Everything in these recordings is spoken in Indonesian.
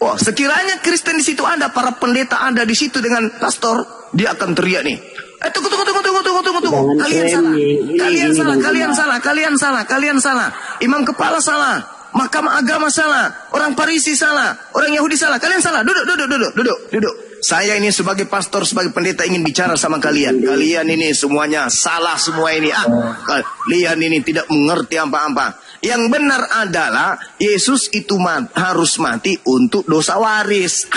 Wah, sekiranya Kristen di situ ada, para pendeta ada di situ dengan pastor, dia akan teriak nih. Tunggu. Kalian salah. Imam kepala salah. Mahkamah agama salah. Orang Farisi salah. Orang Yahudi salah. Kalian salah. Duduk. Saya ini sebagai pastor, sebagai pendeta ingin bicara sama kalian. Kalian ini semuanya salah semua ini. Kalian ini tidak mengerti apa-apa. Yang benar adalah Yesus itu harus mati untuk dosa waris.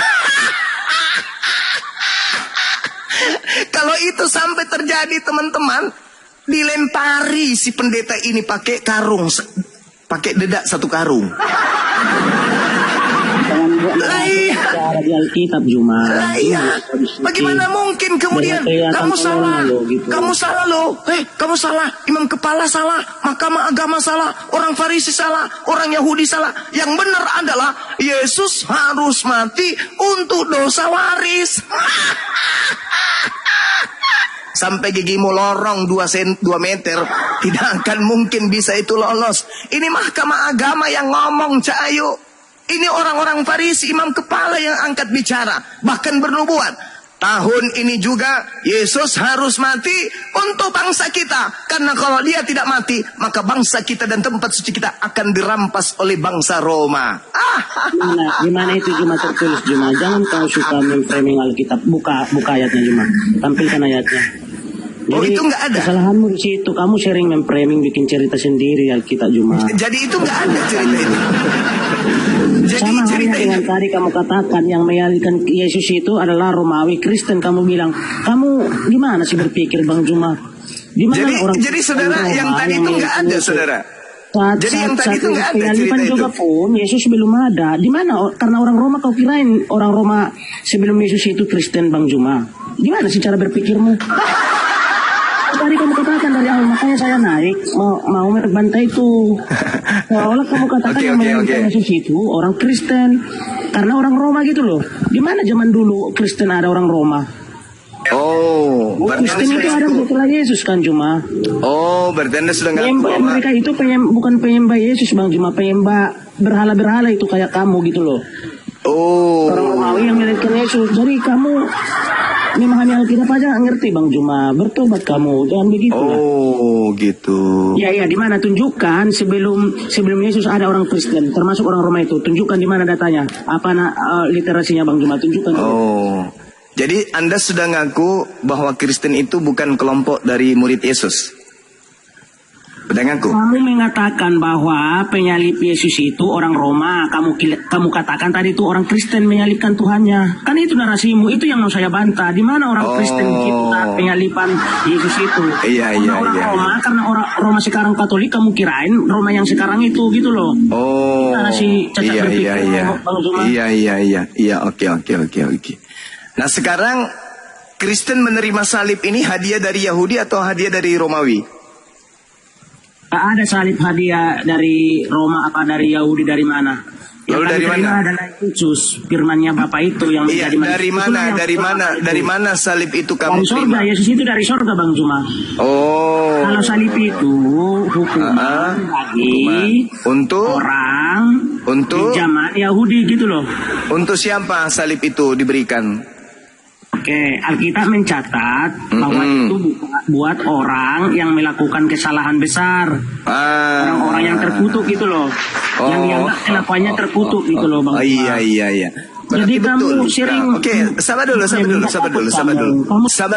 Kalau itu sampai terjadi, teman-teman, dilempari si pendeta ini pakai karung, pakai dedak satu karung. Alkitab Juma. Bagaimana mungkin kemudian kamu salah loh. Kamu salah, imam kepala salah, mahkamah agama salah, orang Farisi salah, orang Yahudi salah. Yang benar adalah Yesus harus mati untuk dosa waris. Sampai gigimu lorong 2 meter, tidak akan mungkin bisa itu lolos. Ini mahkamah agama yang ngomong, Cahayu. Ini orang-orang Farisi, imam kepala yang angkat bicara, bahkan bernubuat. Tahun ini juga Yesus harus mati untuk bangsa kita. Karena kalau dia tidak mati, maka bangsa kita dan tempat suci kita akan dirampas oleh bangsa Roma. Gimana itu Juma tertulis Juma? Jangan kau suka memframing Alkitab. Buka ayatnya Juma. Tampilkan ayatnya. Jadi, itu nggak ada. Kesalahanmu di situ, kamu sering memframing, bikin cerita sendiri Alkitab Juma. Jadi itu nggak ada cerita itu. Sama halnya dengan tadi kamu katakan yang menyalahkan Yesus itu adalah Romawi Kristen. Kamu bilang, kamu gimana sih berpikir Bang Juma? Jadi saudara, yang tadi itu nggak ada saudara. Jadi yang tadi itu nggak ada cerita itu. Juga pun Yesus belum ada. Di mana? Karena orang Roma kau kirain orang Roma sebelum Yesus itu Kristen Bang Juma. Gimana sih cara berpikirmu? Tadi kamu katakan dari awal, makanya saya naik mau bantai itu. Seolah kamu katakan yang Yesus itu orang Kristen karena orang Roma gitu loh. Di mana zaman dulu Kristen ada orang Roma? Kristen itu ada setelah Yesus kan Juma. Berarti Anda sudah nggak. Mereka itu bukan penyembah Yesus Bang Juma, penyembah berhala-berhala itu kayak kamu gitu loh. Orang Romawi yang menyalahkan Yesus. Jadi kamu memahami Alkitab aja nggak ngerti Bang Juma. Bertobat kamu, jangan begitu. Gitu. Iya, di mana tunjukkan sebelum Yesus ada orang Kristen, termasuk orang Roma itu. Tunjukkan di mana datanya, apa literasinya Bang Juma, tunjukkan. Jadi Anda sudah ngaku bahwa Kristen itu bukan kelompok dari murid Yesus. Udah ngaku? Kamu mengatakan bahwa penyalib Yesus itu orang Roma. Kamu katakan tadi itu orang Kristen menyalibkan Tuhannya. Kan itu narasimu, itu yang mau saya bantah. Di mana orang Kristen kita penyaliban Yesus itu? Iya. Roma, karena orang Roma sekarang Katolik, kamu kirain Roma yang sekarang itu gitu loh. Narasi cacat berpikir. Iya. Oke. Nah sekarang Kristen menerima salib ini hadiah dari Yahudi atau hadiah dari Romawi? Ada salib hadiah dari Roma apa dari Yahudi, dari mana? Lalu dari mana? Adalah Yesus, firman-Nya Bapa itu yang menjadi manusia. Dari mana salib itu kamu terima? Yesus itu dari sorga Bang Juma. Kalau salib itu hukuman bagi orang di zaman Yahudi gitu loh. Untuk siapa salib itu diberikan? Oke, Alkitab mencatat bahwa itu buat orang yang melakukan kesalahan besar, orang-orang yang terkutuk gitu loh, yang dianggap kelakuannya terkutuk gitu loh Bang. Iya. Jadi kamu sering. Sabar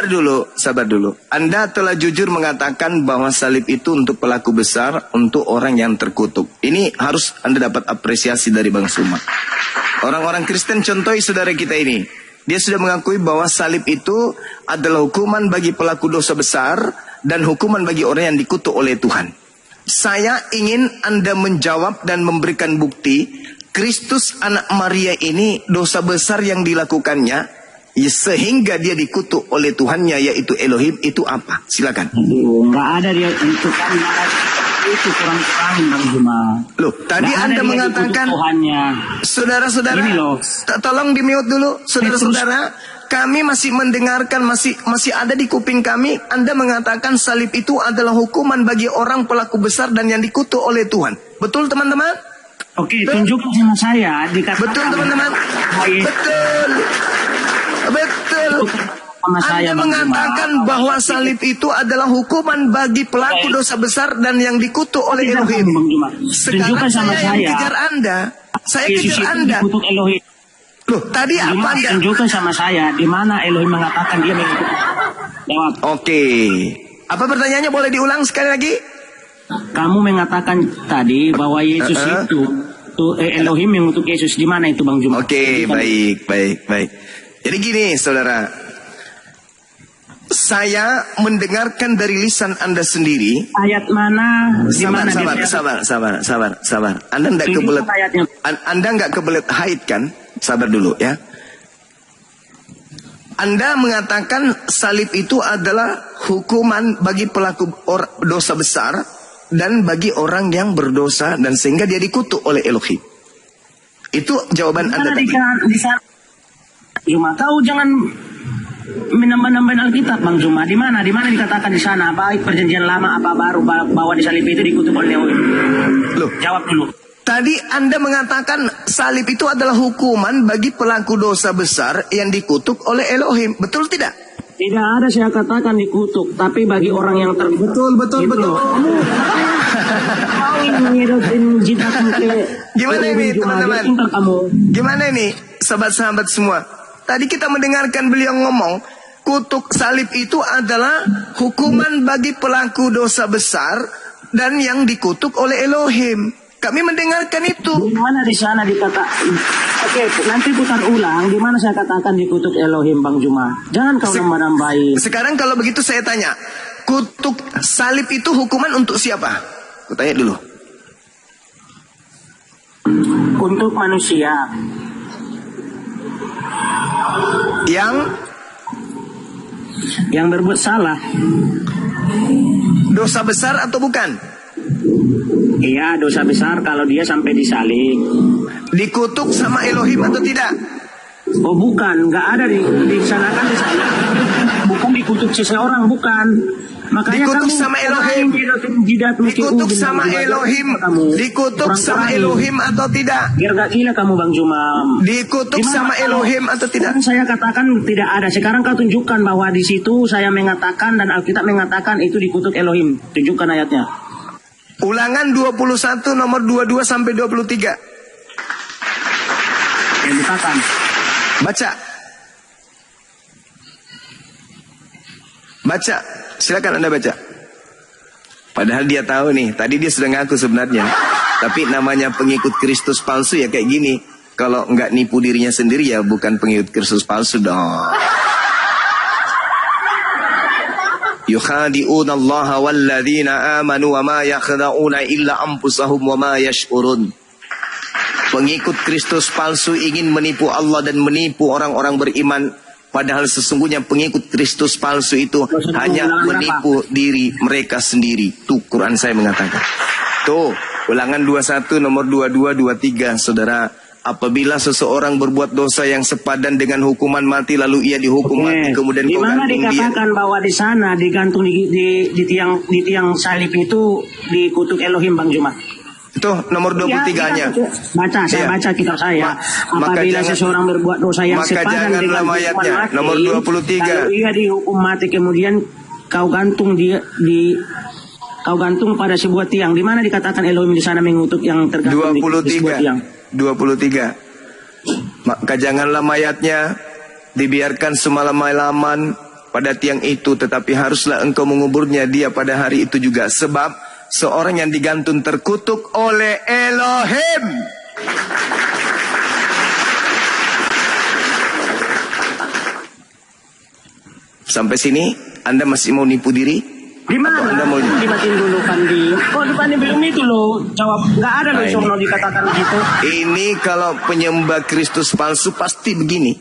dulu. Anda telah jujur mengatakan bahwa salib itu untuk pelaku besar, untuk orang yang terkutuk. Ini harus Anda dapat apresiasi dari Bang Suma. Orang-orang Kristen contohi saudara kita ini. Dia sudah mengakui bahwa salib itu adalah hukuman bagi pelaku dosa besar dan hukuman bagi orang yang dikutuk oleh Tuhan. Saya ingin Anda menjawab dan memberikan bukti Kristus anak Maria ini dosa besar yang dilakukannya sehingga dia dikutuk oleh Tuhannya yaitu Elohim itu apa? Silakan. Enggak ada dia itu kan itu kurang Bang Juma. Loh, tadi Anda mengatakan saudara-saudara, tolong di-mute dulu, saudara-saudara. Kami masih mendengarkan, masih ada di kuping kami. Anda mengatakan salib itu adalah hukuman bagi orang pelaku besar dan yang dikutuk oleh Tuhan. Betul teman-teman? Oke, tunjukkan sama saya dikatakan. Betul teman-teman. Baik. Betul. Sama saya, Anda Bang mengatakan Juma. bahwa salib itu adalah hukuman bagi pelaku dosa besar dan yang dikutuk oleh Tidak, Elohim. Bang Juma. Sekarang Tunjukkan sama saya yang saya. kejar Anda. Saya Yesus kejar itu Anda. dikutuk Elohim. Loh, tadi apa Juma, Anda? tunjukkan sama saya di mana Elohim mengatakan dia mengikuti. Jawab. Oke. Apa pertanyaannya, boleh diulang sekali lagi? Kamu mengatakan tadi bahwa Yesus itu Elohim mengutuk Yesus, di mana itu Bang Juma? Oke, baik. Jadi gini, saudara. Saya mendengarkan dari lisan Anda sendiri. Ayat mana? Di mana Sabar. Anda enggak kebelet. Anda enggak kebelet haid kan? Sabar dulu ya. Anda mengatakan salib itu adalah hukuman bagi pelaku dosa besar dan bagi orang yang berdosa, dan sehingga dia dikutuk oleh Elohim. Itu jawaban Anda tadi. Di sana. Juma, kau jangan menambah-nambahin Alkitab, Bang Juma. Di mana dikatakan di sana, baik perjanjian lama apa baru, bahwa di salib itu dikutuk oleh Elohim? Loh, Jawab dulu. tadi Anda mengatakan salib itu adalah hukuman bagi pelaku dosa besar yang dikutuk oleh Elohim. Betul tidak? Tidak ada saya katakan dikutuk, tapi bagi orang yang Betul. Gimana ini teman-teman? Gimana ini sahabat-sahabat semua? Tadi kita mendengarkan beliau ngomong, kutuk salib itu adalah hukuman bagi pelaku dosa besar dan yang dikutuk oleh Elohim. Kami mendengarkan itu. Di mana di sana dikatakan? Oke, nanti putar ulang. Di mana saya katakan dikutuk Elohim, Bang Juma? Jangan kau nambah-nambahin. Sekarang kalau begitu saya tanya, kutuk salib itu hukuman untuk siapa? Aku tanya dulu. Untuk manusia. Yang berbuat salah. Dosa besar atau bukan? Iya, dosa besar kalau dia sampai disalib. Dikutuk sama Elohim atau tidak? Oh bukan, nggak ada di sana kan disalib. Bukan dikutuk seseorang, bukan. Makanya Dikutuk kamu sama Elohim. Dikutuk sama Elohim. Dikutuk sama Elohim atau tidak? Biar gak gila kamu, Bang Juma. Dikutuk sama Elohim atau tidak? Saya katakan tidak ada. Sekarang kau tunjukkan bahwa di situ saya mengatakan dan Alkitab mengatakan itu dikutuk Elohim. Tunjukkan ayatnya. Ulangan 21 nomor 22 sampai 23. Yang dikatakan. Baca. Silakan Anda baca. Padahal dia tahu nih, tadi dia sudah ngaku sebenarnya. Tapi namanya pengikut Kristus palsu ya kayak gini. Kalau nggak nipu dirinya sendiri ya bukan pengikut Kristus palsu dong. Yukhadi'una Allah walladzina amanu wa ma yakhda'una illa anfusahum wa ma yash'urun. Pengikut Kristus palsu ingin menipu Allah dan menipu orang-orang beriman. Padahal sesungguhnya pengikut Kristus palsu itu hanya menipu diri mereka sendiri. Tuh Quran saya mengatakan. Tuh ulangan 21 nomor 22 23 saudara. Apabila seseorang berbuat dosa yang sepadan dengan hukuman mati lalu ia dihukum mati kemudian di kau mana gantung dia. dikatakan bahwa di sana digantung di tiang salib itu dikutuk Elohim, Bang Juma? Itu nomor 23-nya. Baca, saya baca kitab saya. Apabila seseorang berbuat dosa yang sepadan dengan hukuman mati, nomor 23. lalu ia dihukum mati kemudian kau gantung kau gantung pada sebuah tiang. Di mana dikatakan Elohim di sana mengutuk yang tergantung di sebuah tiang? 23. Maka janganlah mayatnya dibiarkan semalam-malaman pada tiang itu, tetapi haruslah engkau menguburnya dia pada hari itu juga, sebab seorang yang digantung terkutuk oleh Elohim. Sampai sini Anda masih mau nipu diri? Di mana? Anda mau dimatiin dulu kan di. Kok depannya belum itu loh. Jawab nggak ada loh sono dikatakan gitu. Ini kalau penyembah Kristus palsu pasti begini.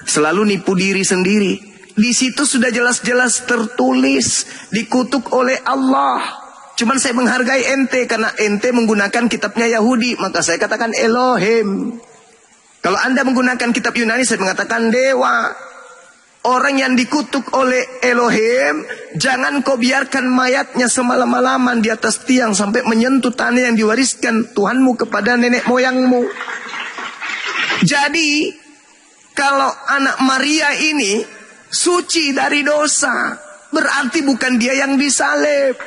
Selalu nipu diri sendiri. Di situ sudah jelas-jelas tertulis dikutuk oleh Allah. Cuman saya menghargai ente karena ente menggunakan kitabnya Yahudi, maka saya katakan Elohim. Kalau Anda menggunakan kitab Yunani, saya mengatakan dewa. Orang yang dikutuk oleh Elohim, jangan kau biarkan mayatnya semalam-malaman di atas tiang sampai menyentuh tanah yang diwariskan Tuhanmu kepada nenek moyangmu. Jadi, kalau anak Maria ini suci dari dosa, berarti bukan dia yang disalib.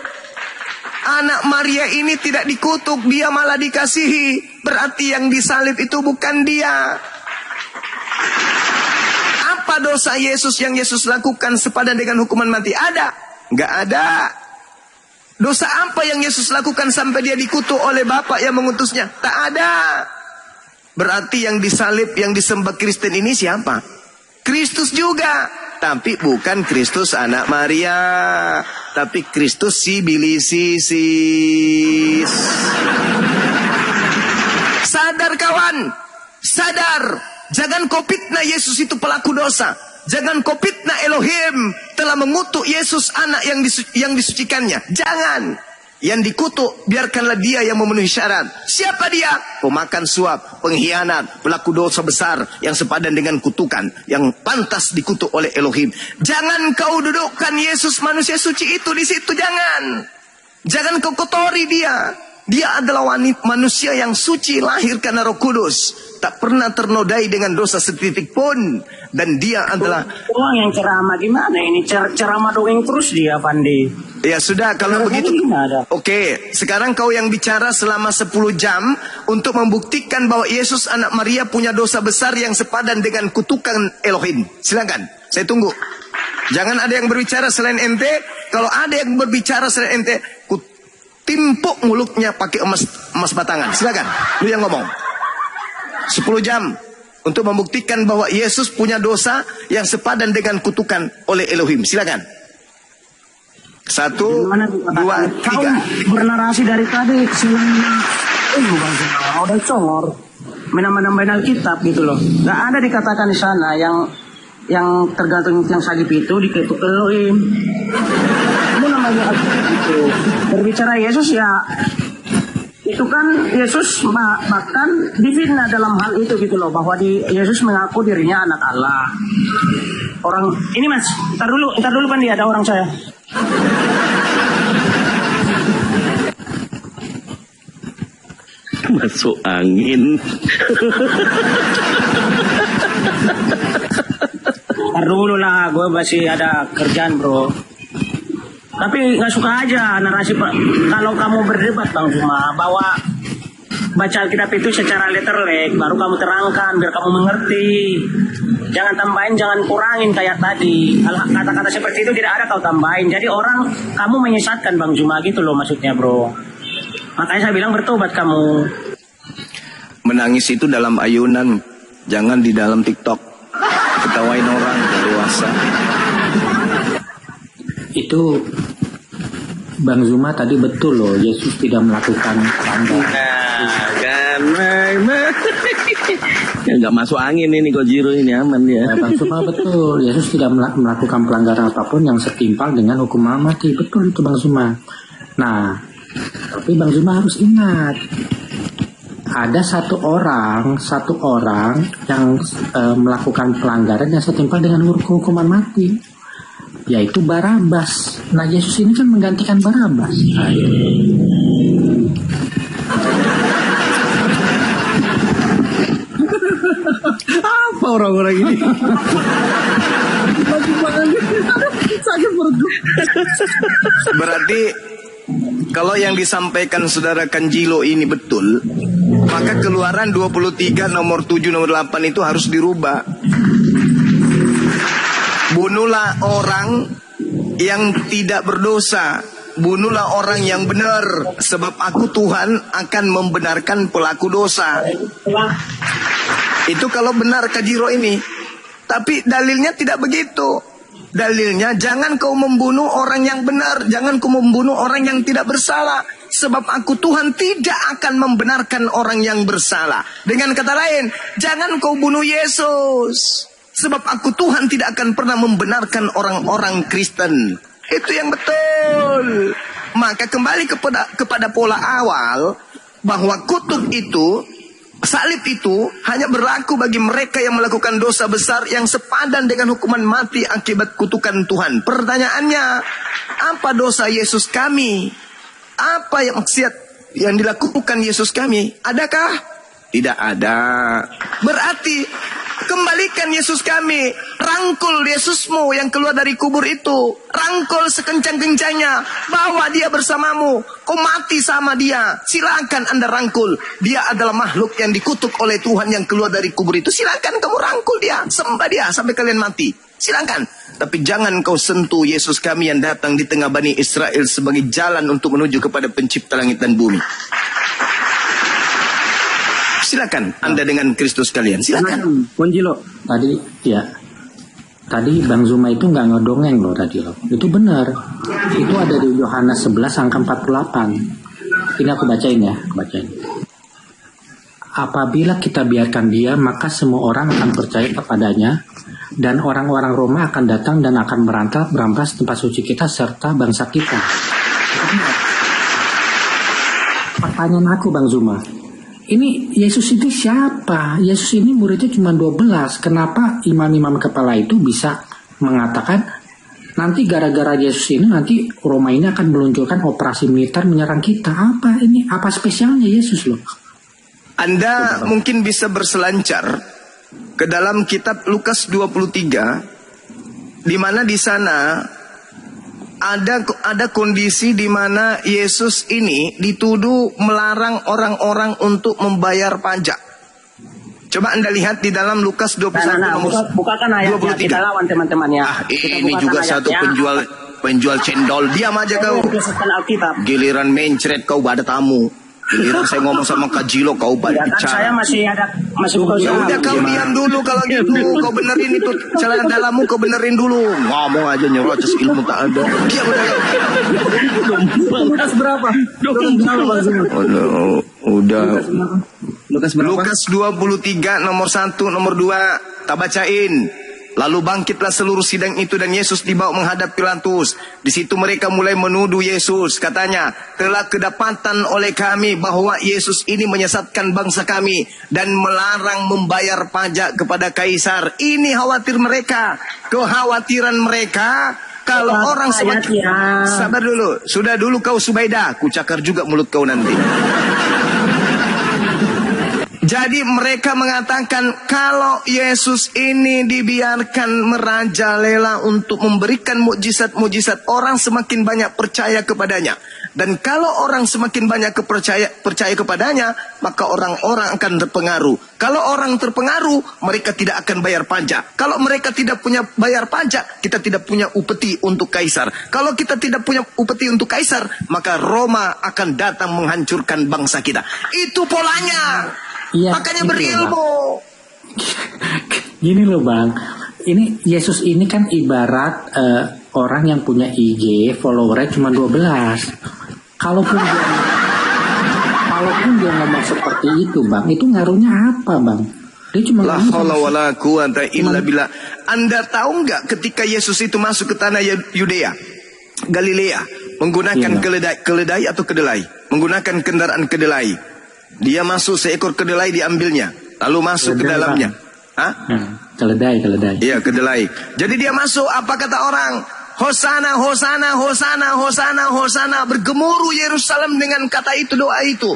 Anak Maria ini tidak dikutuk, dia malah dikasihi. Berarti yang disalib itu bukan dia. Apa dosa Yesus yang Yesus lakukan sepadan dengan hukuman mati? Ada? Nggak ada. Dosa apa yang Yesus lakukan sampai dia dikutuk oleh Bapa yang mengutusnya? Tak ada. Berarti yang disalib, yang disembah Kristen ini siapa? Kristus juga. Tapi bukan Kristus anak Maria. Tapi Kristus sibilisisis. Sadar kawan. Sadar. Jangan kau fitnah Yesus itu pelaku dosa. Jangan kau fitnah Elohim telah mengutuk Yesus anak yang disucikannya. Jangan. Yang dikutuk biarkanlah dia yang memenuhi syarat. Siapa dia? Pemakan suap, pengkhianat, pelaku dosa besar yang sepadan dengan kutukan, yang pantas dikutuk oleh Elohim. Jangan kau dudukkan Yesus manusia suci itu di situ, jangan. Jangan kau kotori dia. Dia adalah manusia yang suci, lahir karena Roh Kudus, tak pernah ternodai dengan dosa setitik pun. Dan dia adalah orang yang ceramah gimana ini? Ceramah dongeng terus dia, Pandi. Ya sudah, kalau begitu. Oke, sekarang kau yang bicara selama 10 jam untuk membuktikan bahwa Yesus anak Maria punya dosa besar yang sepadan dengan kutukan Elohim. Silakan, saya tunggu. Jangan ada yang berbicara selain ente. Kalau ada yang berbicara selain ente, timpuk mulutnya pakai emas batangan. Silakan, lu yang ngomong. 10 jam untuk membuktikan bahwa Yesus punya dosa yang sepadan dengan kutukan oleh Elohim. Silakan. 1, 2, 3. Kau bernarasi dari tadi bukan udah congor. Menambah-nambahin Alkitab gitu loh. Gak ada dikatakan di sana yang tergantung yang salib itu diketuk Elohim. Itu namanya Alkitab itu. Berbicara Yesus ya, itu kan Yesus bahkan difitnah dalam hal itu gitu loh, bahwa Yesus mengaku dirinya anak Allah. Orang ini Mas, ntar dulu Pandi, ada orang saya. Masuk angin. Ntar dulu lah, gue masih ada kerjaan bro. Tapi nggak suka aja narasi kalau kamu berdebat Bang Zuma, bahwa baca Alkitab itu secara letterlek, baru kamu terangkan biar kamu mengerti. Jangan tambahin, jangan kurangin kayak tadi. Kata-kata seperti itu tidak ada kau tambahin. Jadi orang, kamu menyesatkan Bang Zuma gitu loh maksudnya bro. Makanya saya bilang bertobat kamu. Menangis itu dalam ayunan, jangan di dalam TikTok. Ketawain orang dewasa. Itu Bang Zuma tadi betul loh, Yesus tidak melakukan pelanggaran. Nggak masuk angin ini Kojiro, ini aman dia. Bang Zuma betul, Yesus tidak melakukan pelanggaran apapun yang setimpal dengan hukuman mati. Betul itu Bang Zuma. Nah, tapi Bang Zuma harus ingat, ada satu orang yang melakukan pelanggaran yang setimpal dengan hukuman mati, yaitu Barabas. Nah, Yesus ini kan menggantikan Barabas. Apa orang-orang ini? Berarti kalau yang disampaikan saudara Kanjilo ini betul, maka Keluaran 23 nomor 7 nomor 8 itu harus dirubah. Bunuhlah orang yang tidak berdosa, bunuhlah orang yang benar, sebab aku Tuhan akan membenarkan pelaku dosa. Itu kalau benar Kajiro ini. Tapi dalilnya tidak begitu. Dalilnya, jangan kau membunuh orang yang benar, jangan kau membunuh orang yang tidak bersalah, sebab aku Tuhan tidak akan membenarkan orang yang bersalah. Dengan kata lain, jangan kau bunuh Yesus, sebab aku Tuhan tidak akan pernah membenarkan orang-orang Kristen. Itu yang betul. Maka kembali kepada pola awal, bahwa kutuk itu Salib itu hanya berlaku bagi mereka yang melakukan dosa besar yang sepadan dengan hukuman mati akibat kutukan Tuhan. Pertanyaannya, apa dosa Yesus kami? Apa yang maksiat yang dilakukan Yesus kami? Adakah? Tidak ada. Berarti kembalikan Yesus kami. Rangkul Yesusmu yang keluar dari kubur itu. Rangkul sekencang-kencangnya. Bawa dia bersamamu. Kau mati sama dia. Silakan Anda rangkul. Dia adalah makhluk yang dikutuk oleh Tuhan yang keluar dari kubur itu. Silakan kamu rangkul dia. Sembah dia sampai kalian mati. Silakan. Tapi jangan kau sentuh Yesus kami yang datang di tengah Bani Israel sebagai jalan untuk menuju kepada pencipta langit dan bumi. Silakan Anda dengan Kristus kalian. Silakan. Ponjilo. Tadi Bang Zuma itu nggak ngedongeng loh tadi loh. Itu benar. Itu ada di Yohanes 11 angka 48. Ini aku bacain ya, bacain. Apabila kita biarkan dia, maka semua orang akan percaya kepadanya, dan orang-orang Roma akan datang dan akan merampas tempat suci kita serta bangsa kita. Pertanyaan aku Bang Zuma, ini Yesus itu siapa? Yesus ini muridnya cuma 12. Kenapa imam-imam kepala itu bisa mengatakan nanti gara-gara Yesus ini nanti Roma ini akan meluncurkan operasi militer menyerang kita? Apa ini? Apa spesialnya Yesus loh? Anda mungkin bisa berselancar ke dalam kitab Lukas 23, di mana di sana ada kondisi di mana Yesus ini dituduh melarang orang-orang untuk membayar pajak. Coba Anda lihat di dalam Lukas 21 bukakan ayatnya, kita lawan teman-temannya. Ini juga satu penjual cendol. Diam aja kau. Giliran mencret kau ada tamu. Giliran saya ngomong sama Kak Jilo kau balik bicara. Saya masih buka usaha. Udah kau diam dulu kalau gitu. Kau benerin itu celana dalammu, kau benerin dulu. Ngomong aja nyerocos, ilmu tak ada. Diam udah. Lukas berapa? Udah. Lukas 23 nomor 1 nomor 2 tak bacain. Lalu bangkitlah seluruh sidang itu dan Yesus dibawa menghadap Pilatus. Di situ mereka mulai menuduh Yesus. Katanya, telah kedapatan oleh kami bahwa Yesus ini menyesatkan bangsa kami dan melarang membayar pajak kepada Kaisar. Ini khawatir mereka. Kekhawatiran mereka kalau orang semakin... Sabar dulu. Sudah dulu kau Subaidah. Ku cakar juga mulut kau nanti. Jadi mereka mengatakan kalau Yesus ini dibiarkan merajalela untuk memberikan mukjizat-mukjizat, orang semakin banyak percaya kepadanya. Dan kalau orang semakin banyak percaya kepadanya, maka orang-orang akan terpengaruh. Kalau orang terpengaruh, mereka tidak akan bayar pajak. Kalau mereka tidak punya bayar pajak, kita tidak punya upeti untuk Kaisar. Kalau kita tidak punya upeti untuk Kaisar, maka Roma akan datang menghancurkan bangsa kita. Itu polanya. Iya, makanya berilmu. Gini loh Bang, ini Yesus ini kan ibarat orang yang punya IG followernya cuma 12. Kalaupun dia ngomong seperti itu Bang, itu ngaruhnya apa Bang? Dia cuma la haula wala quwata illa billah. Anda tahu nggak ketika Yesus itu masuk ke tanah Yudea, Galilea, menggunakan keledai atau kedelai, menggunakan kendaraan kedelai. Dia masuk, seekor kedelai diambilnya, lalu masuk keledai, ke dalamnya. Hah? Keledai. Iya, kedelai. Jadi dia masuk, apa kata orang? Hosana, Hosana, Hosana, Hosana, Hosana. Bergemuruh Yerusalem dengan kata itu, doa itu.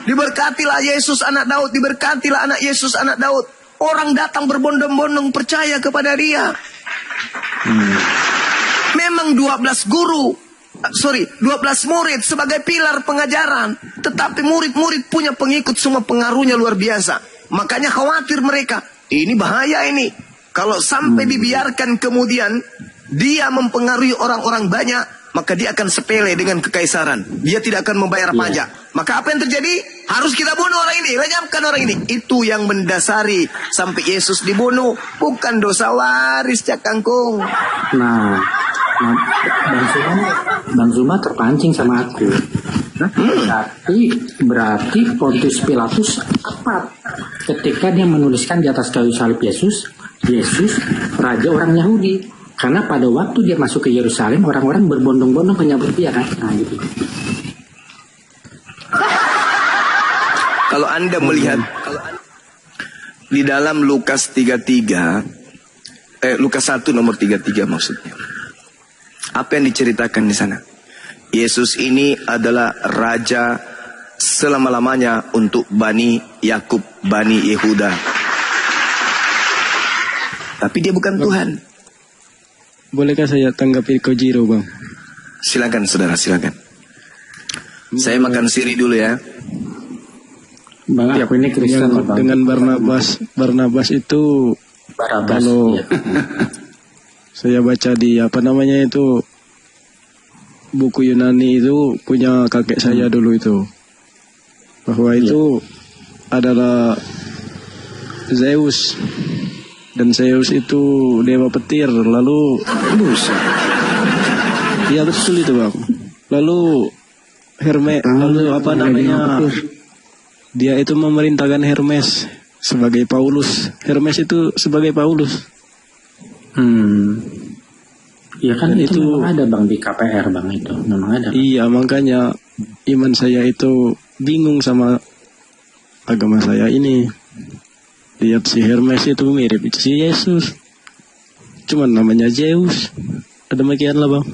Diberkatilah Yesus anak Daud, diberkatilah anak Yesus anak Daud. Orang datang berbondong-bondong percaya kepada dia. Memang 12 murid sebagai pilar pengajaran. Tetapi murid-murid punya pengikut, semua pengaruhnya luar biasa. Makanya khawatir mereka. Ini bahaya ini. Kalau sampai dibiarkan kemudian dia mempengaruhi orang-orang banyak, maka dia akan sepele dengan kekaisaran. Dia tidak akan membayar pajak. Maka apa yang terjadi? Harus kita bunuh orang ini, lenyapkan orang ini. Itu yang mendasari sampai Yesus dibunuh. Bukan dosa waris, Cak Kangkung. Nah, Bang Zuma terpancing sama aku. Berarti Pontius Pilatus tepat ketika dia menuliskan di atas kayu salib Yesus raja orang Yahudi. Karena pada waktu dia masuk ke Yerusalem, orang-orang berbondong-bondong menyambut dia kan. Nah gitu. Kalau Anda melihat di dalam Lukas 33, Lukas 1 nomor 33 maksudnya. Apa yang diceritakan di sana? Yesus ini adalah raja selama-lamanya untuk Bani Yakub, Bani Yehuda. Tapi dia bukan Tuhan. Bolehkah saya tanggapi Kojiro, Bang? Silakan saudara, silakan. Saya makan siri dulu ya. Bang, aku ini Kristen loh, Bang. Dengan Barnabas itu Barabas, kalau iya. saya baca di apa namanya itu buku Yunani itu punya kakek saya dulu itu, bahwa itu adalah Zeus, dan Zeus itu dewa petir. Lalu ya betul itu, Bang. Lalu lalu apa namanya, dia itu memerintahkan Hermes sebagai Paulus. Hermes itu sebagai Paulus. Iya kan, Dan itu itu memang ada, Bang, di KPR, Bang, itu memang ada. iya, makanya iman saya itu bingung sama agama saya ini. Lihat si Hermes itu mirip si Yesus, cuman namanya Zeus. Demikian lah, Bang.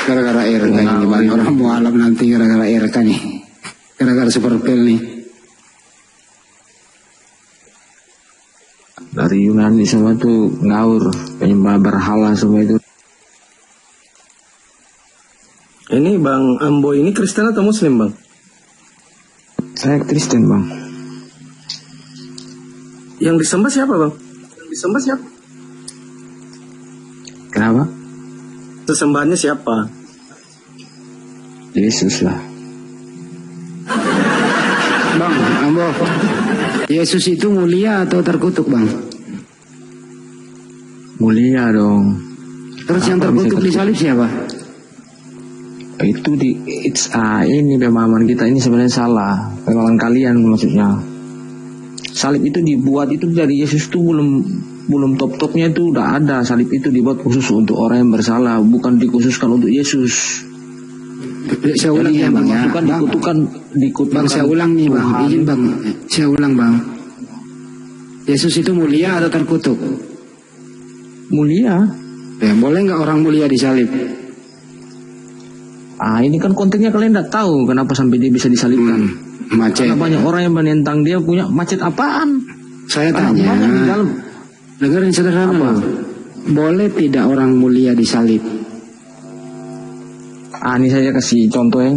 Gara-gara RK ini banyak orang mau alam nanti gara-gara RK nih. Gara-gara super pel nih. Dari Yunani semua tuh ngawur, penyembah berhala semua itu. Ini Bang Ambo ini Kristen atau Muslim, Bang? Saya Kristen, Bang. Yang disembah siapa, Bang? Yang disembah siapa? Kenapa? Sesembahannya siapa? Yesus lah. Bang, Ambo. Yesus itu mulia atau terkutuk, Bang? Mulia dong. Terus yang Apa terkutuk bisa di salib siapa? Itu ini pemahaman kita ini sebenarnya salah. Pemahaman kalian maksudnya. Salib itu dibuat itu dari Yesus itu belum top-topnya itu udah ada. Salib itu dibuat khusus untuk orang yang bersalah, bukan dikhususkan untuk Yesus. Saya ulang ya, Bang. Ya. Dikutukan. Bang, saya ulang nih, Bang. Tuhan. Izin, Bang. Saya ulang, Bang. Yesus itu mulia atau terkutuk? Mulia. Ya, boleh nggak orang mulia disalib? Ini kan konteksnya kalian tidak tahu kenapa sampai dia bisa disalibkan. Macet. Karena banyak orang yang menentang dia punya macet apaan? Saya Karena tanya. banyak di dalam. Dengerin sederhana, Apa? Bang. Boleh tidak orang mulia disalib? Ini saya kasih contoh ya.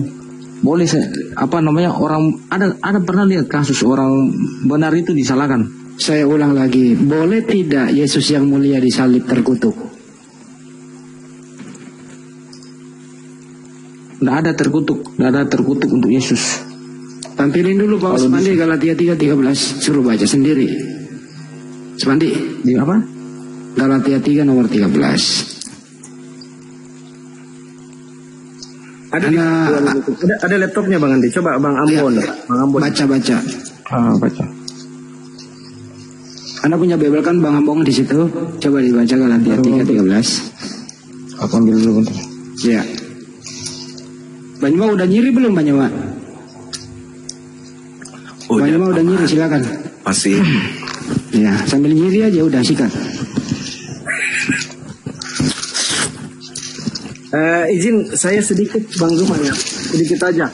Boleh saya, orang ada pernah lihat kasus orang benar itu disalahkan. Saya ulang lagi. Boleh tidak Yesus yang mulia disalib terkutuk? Tidak ada terkutuk untuk Yesus. Tampilin dulu Pak Spandi Galatia 3:13. Suruh baca sendiri. Spandi. Di apa? Galatia 3 nomor 13. Ada laptopnya, Bang Andi. Coba Bang Ambon. Bang Ambon. Baca. Baca. Anda punya Bible kan Bang Ambon di situ? Coba dibaca Galatia 3:13. Aku ambil dulu bentar. Ya. Banyuma udah nyiri belum Banyuma? Banyuma udah nyiri, silakan. Masih. Ya, sambil nyiri aja udah sikat. Izin saya sedikit Bang Zuma ya, sedikit aja.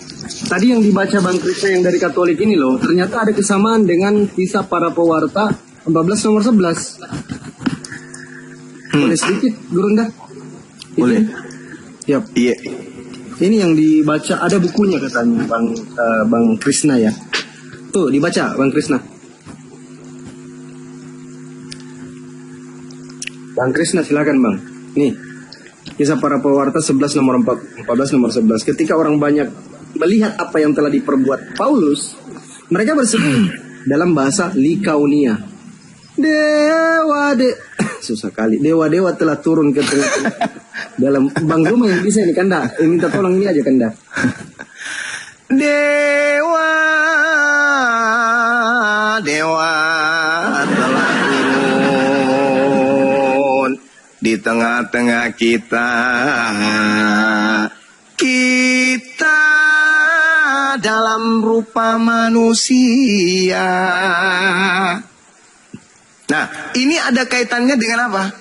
Tadi yang dibaca Bang Krishna yang dari Katolik ini loh, ternyata ada kesamaan dengan kisah para pewarta 14 nomor 11. Boleh sedikit, Gurunda? Boleh. Yap. Iya. Ini yang dibaca, ada bukunya katanya Bang Krishna ya. Tuh dibaca Bang Krishna. Bang Krishna silakan Bang. Nih. Kisah para pewarta 11 nomor 14 nomor 11. Ketika orang banyak melihat apa yang telah diperbuat Paulus, mereka berseru dalam bahasa Likaunia. Susah kali. Dewa-dewa telah turun ke tengah-tengah. Dalam Bang Zuma yang bisa ini Kanda. Minta tolong ini aja Kanda. Dewa telah turun di tengah-tengah kita. dalam rupa manusia. Nah, ini ada kaitannya dengan apa?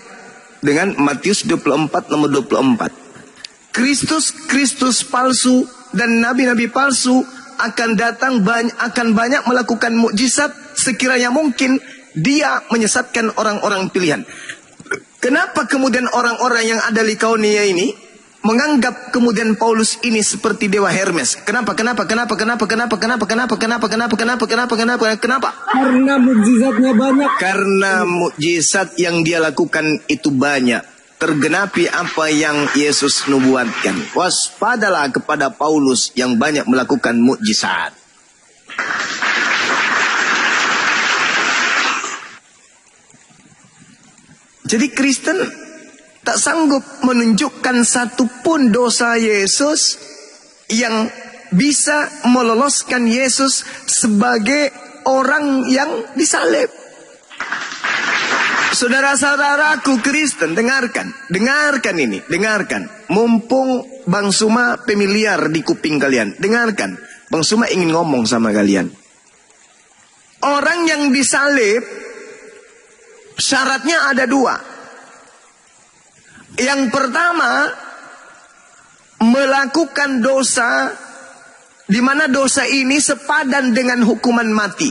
Dengan Matius 24 nomor 24. Kristus palsu dan nabi-nabi palsu akan datang, akan banyak melakukan mukjizat sekiranya mungkin dia menyesatkan orang-orang pilihan. Kenapa kemudian orang-orang yang ada di Likaonia ini menganggap kemudian Paulus ini seperti dewa Hermes? Kenapa? Karena mukjizatnya banyak. Karena mukjizat yang dia lakukan itu banyak. Tergenapi apa yang Yesus nubuatkan. Waspadalah kepada Paulus yang banyak melakukan mukjizat. Jadi Kristen tak sanggup menunjukkan satupun dosa Yesus yang bisa meloloskan Yesus sebagai orang yang disalib. Saudara-saudaraku Kristen, dengarkan ini. Mumpung Bang Suma familiar di kuping kalian, dengarkan. Bang Suma ingin ngomong sama kalian. Orang yang disalib syaratnya ada 2. Yang pertama, melakukan dosa di mana dosa ini sepadan dengan hukuman mati.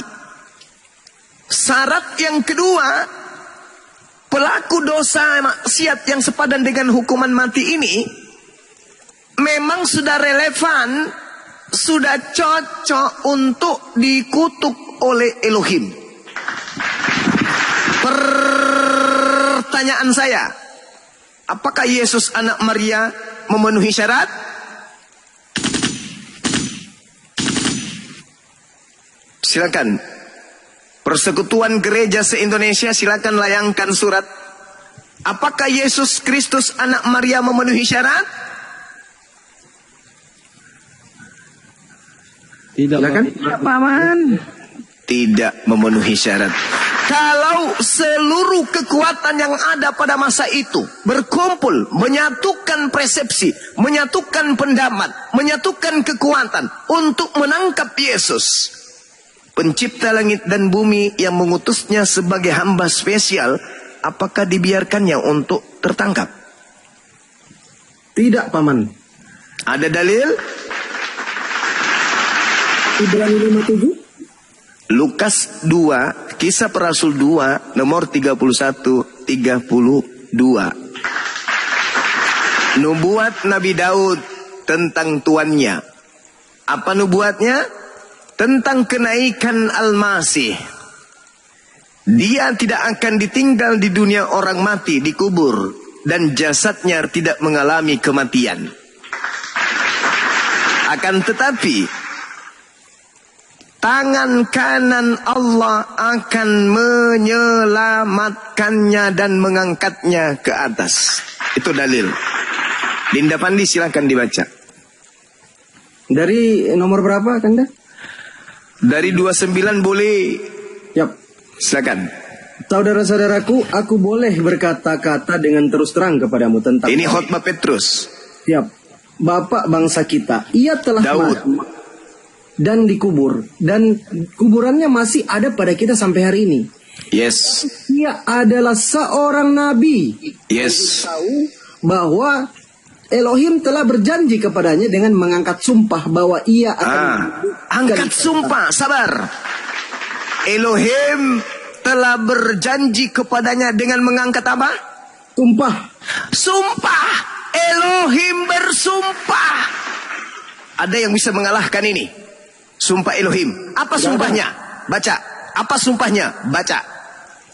Syarat yang kedua, pelaku dosa maksiat yang sepadan dengan hukuman mati ini memang sudah relevan, sudah cocok untuk dikutuk oleh Elohim. Pertanyaan saya, apakah Yesus anak Maria memenuhi syarat? Silakan. Persekutuan Gereja se-Indonesia, silakan layangkan surat. Apakah Yesus Kristus anak Maria memenuhi syarat? Tidak, Silakan. Paman. Tidak memenuhi syarat. Kalau seluruh kekuatan yang ada pada masa itu berkumpul, menyatukan persepsi, menyatukan pendapat, menyatukan kekuatan untuk menangkap Yesus, pencipta langit dan bumi yang mengutusnya sebagai hamba spesial, apakah dibiarkannya untuk tertangkap? Tidak, Paman. Ada dalil? Ibrani 5:7. Lukas 2, Kisah Para Rasul 2, nomor 31-32. Nubuat Nabi Daud tentang tuannya. Apa nubuatnya? Tentang kenaikan Al-Masih. Dia tidak akan ditinggal di dunia orang mati, dikubur, dan jasadnya tidak mengalami kematian. Akan tetapi tangan kanan Allah akan menyelamatkannya dan mengangkatnya ke atas. Itu dalil. Linda Pandi, silakan dibaca. Dari nomor berapa, Kanda? Dari 29 boleh. Yap. Silakan. Saudara-saudaraku, aku boleh berkata-kata dengan terus terang kepadamu tentang Ini khotbah Petrus. Siap. Bapak bangsa kita, ia telah Daud. mati dan dikubur, dan kuburannya masih ada pada kita sampai hari ini. Yes. Ia adalah seorang nabi. Yes. Tahu bahwa Elohim telah berjanji kepadanya dengan mengangkat sumpah bahwa ia akan angkat sumpah, sabar. Elohim telah berjanji kepadanya dengan mengangkat apa? Sumpah. Sumpah. Elohim bersumpah. Ada yang bisa mengalahkan ini? Sumpah Elohim. Apa sumpahnya? Baca. Apa sumpahnya? Baca.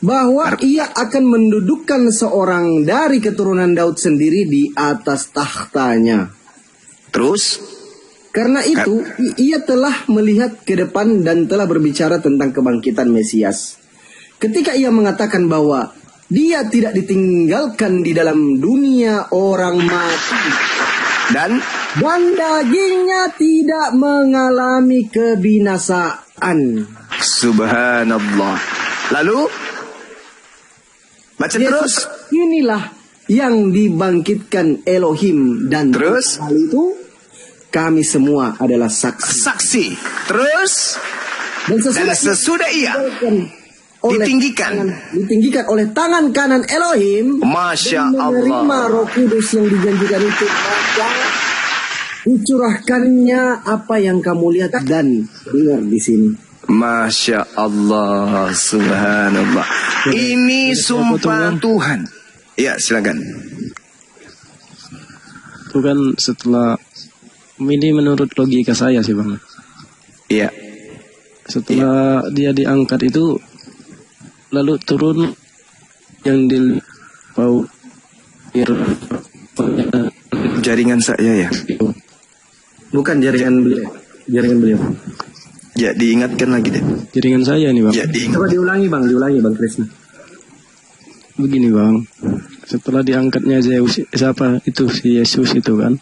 Bahwa ia akan mendudukkan seorang dari keturunan Daud sendiri di atas takhtanya. Terus? Karena itu, ia telah melihat ke depan dan telah berbicara tentang kebangkitan Mesias. Ketika ia mengatakan bahwa dia tidak ditinggalkan di dalam dunia orang mati. Dan dagingnya tidak mengalami kebinasaan. Subhanallah. Lalu? Baca terus. Inilah yang dibangkitkan Elohim dan terus hal itu kami semua adalah saksi. Saksi. Terus dan sesudah ia ditinggikan oleh tangan kanan Elohim, Masya dan menerima Allah, Roh Kudus yang dijanjikan itu, maka dicurahkannya apa yang kamu lihat dan dengar di sini. Masya Allah, subhanallah. Ini sumpah Tuhan. Ya, silakan. Itu kan setelah, ini menurut logika saya sih Bang. Iya. Setelah dia diangkat itu, lalu turun yang di jaringan saya ya. Bukan jaringan beliau. Ya, diingatkan lagi deh. Jaringan saya nih Bang. Ya, Coba diulangi Bang Krisna. Begini Bang, setelah diangkatnya Zeus, siapa itu si Yesus itu kan,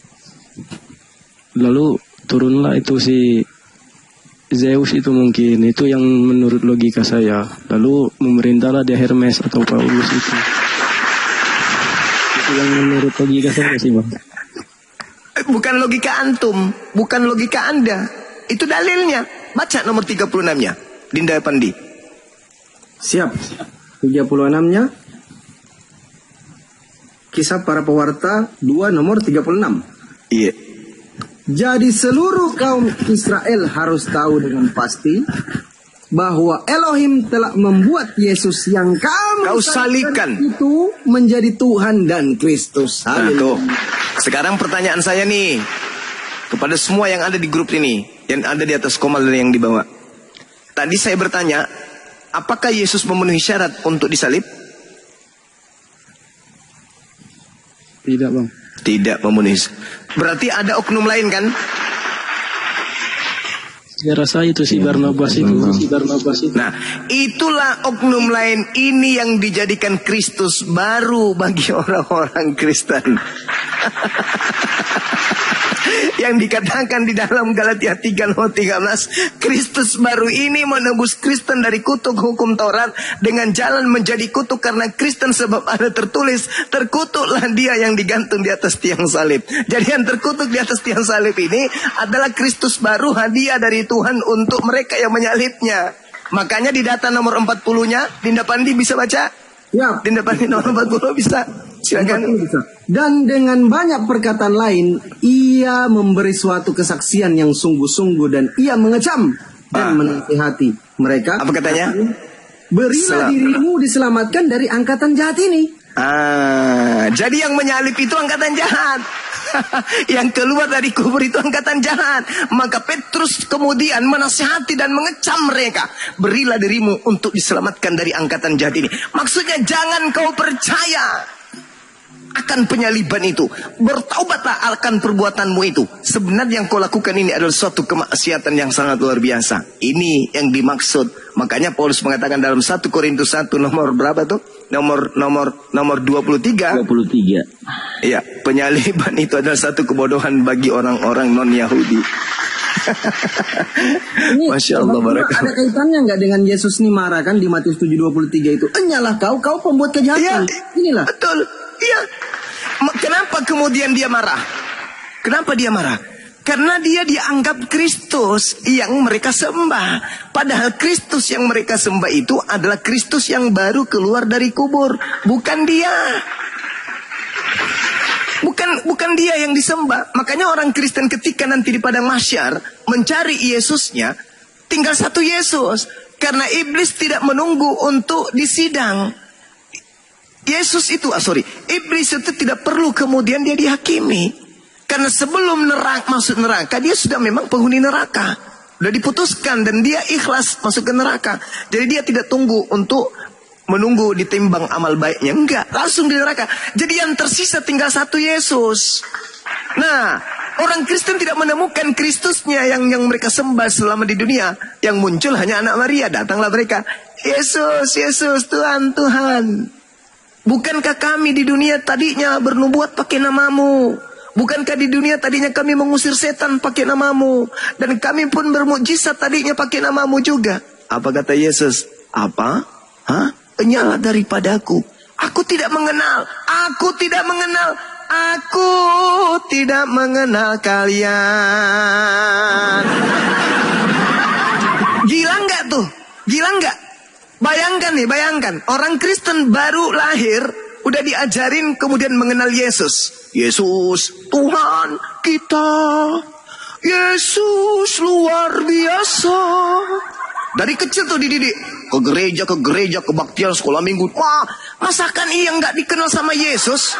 lalu turunlah itu si Zeus itu, mungkin itu yang menurut logika saya, lalu memerintahlah dia Hermes atau Paulus itu yang menurut logika saya sih Bang. Bukan logika antum, bukan logika Anda, itu dalilnya. Baca nomor 36-nya, Dinda Pandi. Siap. 36-nya. Kisah para pewarta 2 nomor 36. Iya. Jadi seluruh kaum Israel harus tahu dengan pasti bahwa Elohim telah membuat Yesus yang kau salibkan itu menjadi Tuhan dan Kristus. Nah, tuh. Sekarang pertanyaan saya nih kepada semua yang ada di grup ini, yang ada di atas komal dan yang di bawah. Tadi saya bertanya, apakah Yesus memenuhi syarat untuk disalib? Tidak Bang. Tidak memenuhi. Berarti ada oknum lain kan? Saya rasa itu si Barnabas itu. Nah, itulah oknum lain ini yang dijadikan Kristus baru bagi orang-orang Kristen. Yang dikatakan di dalam Galatia 3 nomor 13, Kristus baru ini menebus Kristen dari kutuk hukum Taurat dengan jalan menjadi kutuk karena Kristen, sebab ada tertulis, terkutuklah dia yang digantung di atas tiang salib. Jadi yang terkutuk di atas tiang salib ini adalah Kristus baru, hadiah dari Tuhan untuk mereka yang menyalibnya. Makanya di data nomor 40-nya, Dinda Pandi bisa baca? Ya. Dinda Pandi nomor 40 bisa? Silakan. Dan dengan banyak perkataan lain, ia memberi suatu kesaksian yang sungguh-sungguh dan ia mengecam dan menasihati mereka. Apa katanya? Berilah dirimu diselamatkan dari angkatan jahat ini. Jadi yang menyalib itu angkatan jahat. Yang keluar dari kubur itu angkatan jahat. Maka Petrus kemudian menasihati dan mengecam mereka. Berilah dirimu untuk diselamatkan dari angkatan jahat ini. Maksudnya jangan kau percaya akan penyaliban itu. Bertaubatlah akan perbuatanmu itu. Sebenarnya yang kau lakukan ini adalah suatu kemaksiatan yang sangat luar biasa. Ini yang dimaksud. Makanya Paulus mengatakan dalam 1 Korintus 1 nomor berapa tuh? Nomor 23. Iya, penyaliban itu adalah satu kebodohan bagi orang-orang non-Yahudi. Ini Masya Allah, ada kaitannya nggak dengan Yesus nih marah kan di Matius 7:23 itu? Enyalah kau pembuat kejahatan. Inilah. Betul. Iya. Kenapa kemudian dia marah? Kenapa dia marah? Karena dia dianggap Kristus yang mereka sembah. Padahal Kristus yang mereka sembah itu adalah Kristus yang baru keluar dari kubur. Bukan dia. Bukan dia yang disembah. Makanya orang Kristen ketika nanti di padang mahsyar mencari Yesusnya, tinggal satu Yesus. Karena iblis tidak menunggu untuk disidang. Iblis itu tidak perlu kemudian dia dihakimi. Karena sebelum masuk neraka, dia sudah memang penghuni neraka. Sudah diputuskan dan dia ikhlas masuk ke neraka. Jadi dia tidak tunggu untuk menunggu ditimbang amal baiknya. Enggak, langsung di neraka. Jadi yang tersisa tinggal satu Yesus. Nah, orang Kristen tidak menemukan Kristusnya yang mereka sembah selama di dunia. Yang muncul hanya anak Maria. Datanglah mereka, Yesus, Tuhan. Bukankah kami di dunia tadinya bernubuat pakai namamu? Bukankah di dunia tadinya kami mengusir setan pakai namamu? Dan kami pun bermukjizat tadinya pakai namamu juga. Apa kata Yesus? Apa? Enyalah daripadaku. Aku tidak mengenal. Aku tidak mengenal kalian. Gila nggak tuh? Gila nggak? Bayangkan. Orang Kristen baru lahir, udah diajarin kemudian mengenal Yesus. Yesus, Tuhan kita. Yesus luar biasa. Dari kecil tuh dididik. Ke gereja, kebaktian, sekolah minggu. Wah, masakan iya nggak dikenal sama Yesus?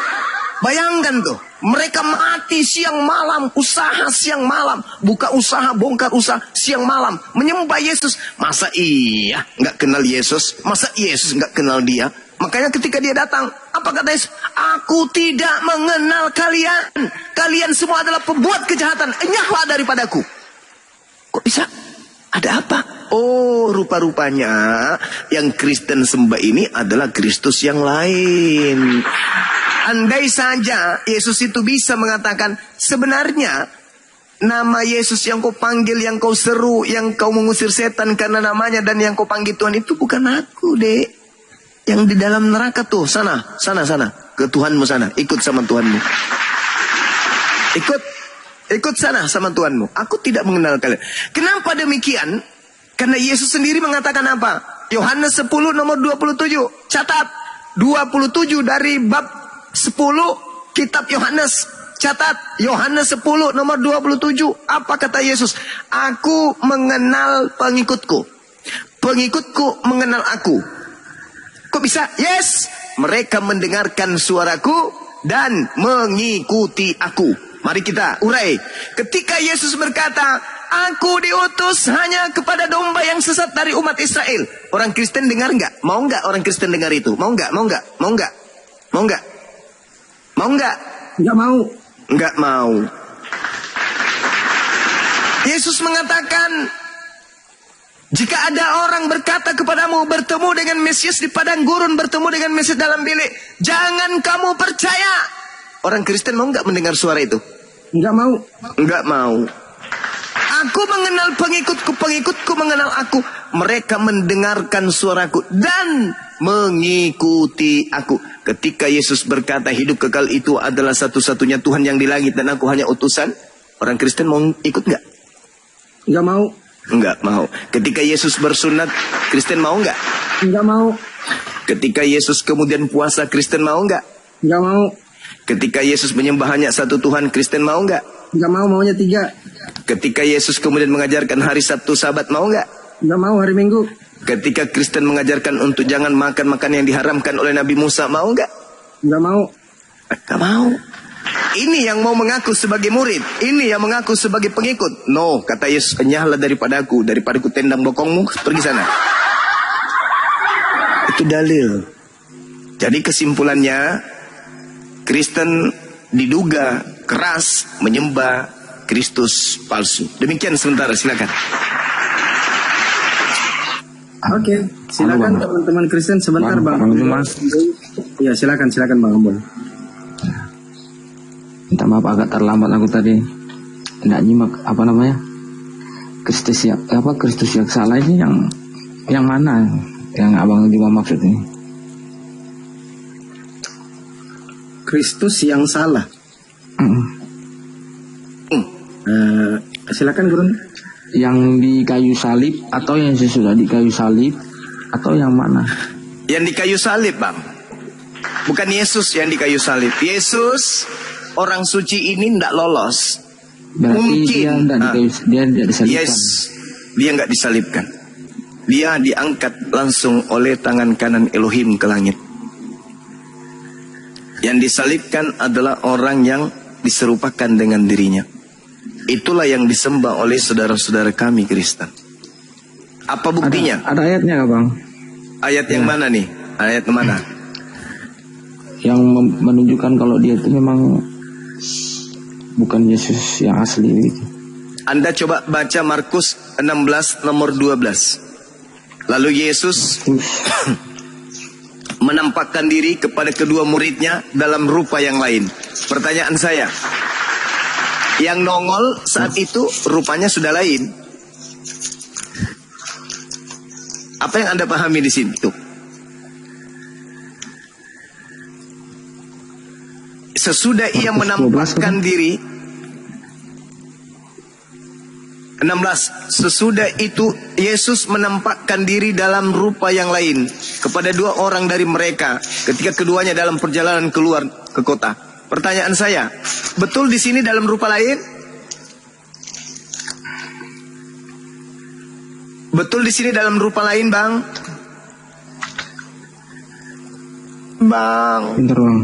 Bayangkan tuh, mereka mati siang malam, usaha siang malam, buka usaha, bongkar usaha siang malam, menyembah Yesus. Masa iya nggak kenal Yesus? Masa Yesus nggak kenal dia? Makanya ketika dia datang, apa kata Yesus? Aku tidak mengenal kalian. Kalian semua adalah pembuat kejahatan. Enyahlah daripadaku. Kok bisa? Ada apa? Oh, rupa-rupanya yang Kristen sembah ini adalah Kristus yang lain. Andai saja Yesus itu bisa mengatakan, sebenarnya nama Yesus yang kau panggil, yang kau seru, yang kau mengusir setan karena namanya dan yang kau panggil Tuhan itu bukan aku, Dek. Yang di dalam neraka tuh, sana. Ke Tuhanmu sana, ikut sama Tuhanmu. Ikut sana sama Tuhanmu. Aku tidak mengenal kalian. Kenapa demikian? Karena Yesus sendiri mengatakan apa? Yohanes 10 nomor 27. Catat. 27 dari bab 10 kitab Yohanes. Catat. Yohanes 10 nomor 27. Apa kata Yesus? Aku mengenal pengikutku. Pengikutku mengenal aku. Kok bisa? Yes. Mereka mendengarkan suaraku dan mengikuti aku. Mari kita urai. Ketika Yesus berkata, aku diutus hanya kepada domba yang sesat dari umat Israel. Orang Kristen dengar nggak? Mau nggak orang Kristen dengar itu? Mau nggak? Nggak mau. Yesus mengatakan, jika ada orang berkata kepadamu, bertemu dengan Mesias di padang gurun, bertemu dengan Mesias dalam bilik, jangan kamu percaya. Orang Kristen mau nggak mendengar suara itu? Nggak mau. Aku mengenal pengikutku, pengikutku mengenal aku. Mereka mendengarkan suaraku dan mengikuti aku. Ketika Yesus berkata hidup kekal itu adalah satu-satunya Tuhan yang di langit dan aku hanya utusan, orang Kristen mau ikut nggak? Nggak mau. Ketika Yesus bersunat, Kristen mau nggak? Nggak mau. Ketika Yesus kemudian puasa, Kristen mau nggak? Nggak mau. Ketika Yesus menyembah hanya satu Tuhan, Kristen mau nggak? Nggak mau, maunya 3. Ketika Yesus kemudian mengajarkan hari Sabtu Sabat, mau nggak? Nggak mau, hari Minggu. Ketika Kristen mengajarkan untuk jangan makan yang diharamkan oleh Nabi Musa, mau nggak? Nggak mau. Nggak mau. Ini yang mau mengaku sebagai murid. Ini yang mengaku sebagai pengikut. No, kata Yesus, enyahlah daripada ku tendang bokongmu, pergi sana. Itu dalil. Jadi kesimpulannya, Kristen diduga keras menyembah Kristus palsu. Demikian sementara, silakan. Oke, silakan teman-teman Kristen sebentar Bang. Iya, silakan Bang Ambon. Minta maaf agak terlambat aku tadi. Tidak nyimak Kristus yang salah ini yang mana? Yang Abang juga maksud ini? Kristus yang salah. Silakan Guru. Yang di kayu salib atau yang sesudah di kayu salib atau yang mana? Yang di kayu salib, Bang. Bukan Yesus yang di kayu salib. Yesus orang suci ini tidak lolos. Berarti mungkin dia tidak disalibkan. Yes, dia nggak disalibkan. Dia diangkat langsung oleh tangan kanan Elohim ke langit. Yang disalibkan adalah orang yang diserupakan dengan dirinya. Itulah yang disembah oleh saudara-saudara kami Kristen. Apa buktinya? Ada ayatnya nggak, Bang? Ayat yang mana nih? Ayat mana? Yang menunjukkan kalau dia itu memang bukan Yesus yang asli itu. Anda coba baca Markus 16 nomor 12. Lalu Yesus menampakkan diri kepada kedua muridnya dalam rupa yang lain. Pertanyaan saya, yang nongol saat itu rupanya sudah lain. Apa yang Anda pahami di situ? sesudah ia Markus 12 menampakkan diri. 16. Sesudah itu Yesus menampakkan diri dalam rupa yang lain kepada 2 orang dari mereka ketika keduanya dalam perjalanan keluar ke kota. Pertanyaan saya, betul di sini dalam rupa lain? Betul di sini dalam rupa lain, Bang? Bang, Bentar bang.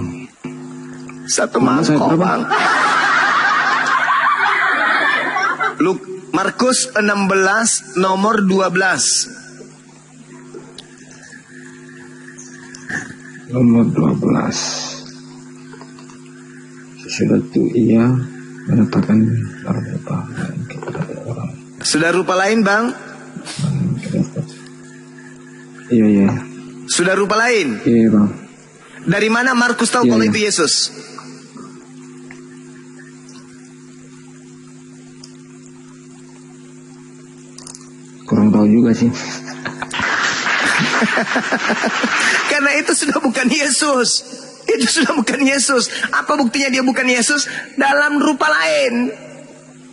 satu Mana saya mangkok, berapa? Bang. Markus 16 nomor 12. Nomor 12. Sesudah itu ia menetapkan dalam rupa kepada orang. Sudah rupa lain, Bang? Iya iya. Sudah rupa lain? Iya bang. Dari mana Markus tahu Iya, kalau iya. itu Yesus? Kurang tahu juga sih. Karena itu sudah bukan Yesus. Itu sudah bukan Yesus. Apa buktinya dia bukan Yesus? Dalam rupa lain.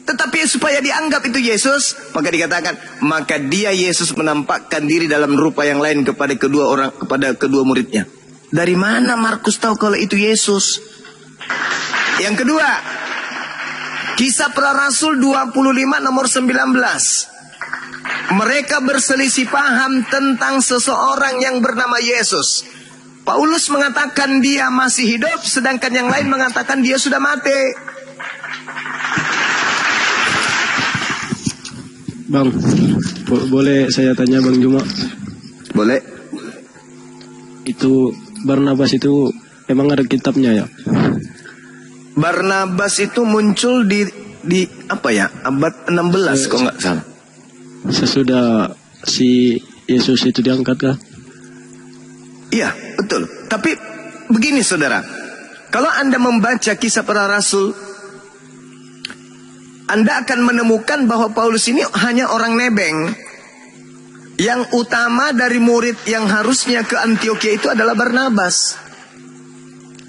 Tetapi supaya dianggap itu Yesus, maka dikatakan, maka dia Yesus menampakkan diri dalam rupa yang lain kepada kedua muridnya. Dari mana Markus tahu kalau itu Yesus? Yang kedua, Kisah Para Rasul 25 nomor 19. Mereka berselisih paham tentang seseorang yang bernama Yesus. Paulus mengatakan dia masih hidup, sedangkan yang lain mengatakan dia sudah mati. Bang, boleh saya tanya Bang Juma? Boleh? Itu Barnabas itu emang ada kitabnya ya? Barnabas itu muncul di apa ya? Abad 16 kok nggak salah. Sesudah si Yesus itu diangkat kah? Iya, betul. Tapi begini saudara, kalau Anda membaca Kisah Para Rasul, Anda akan menemukan bahwa Paulus ini hanya orang nebeng. Yang utama dari murid yang harusnya ke Antiokhia itu adalah Barnabas,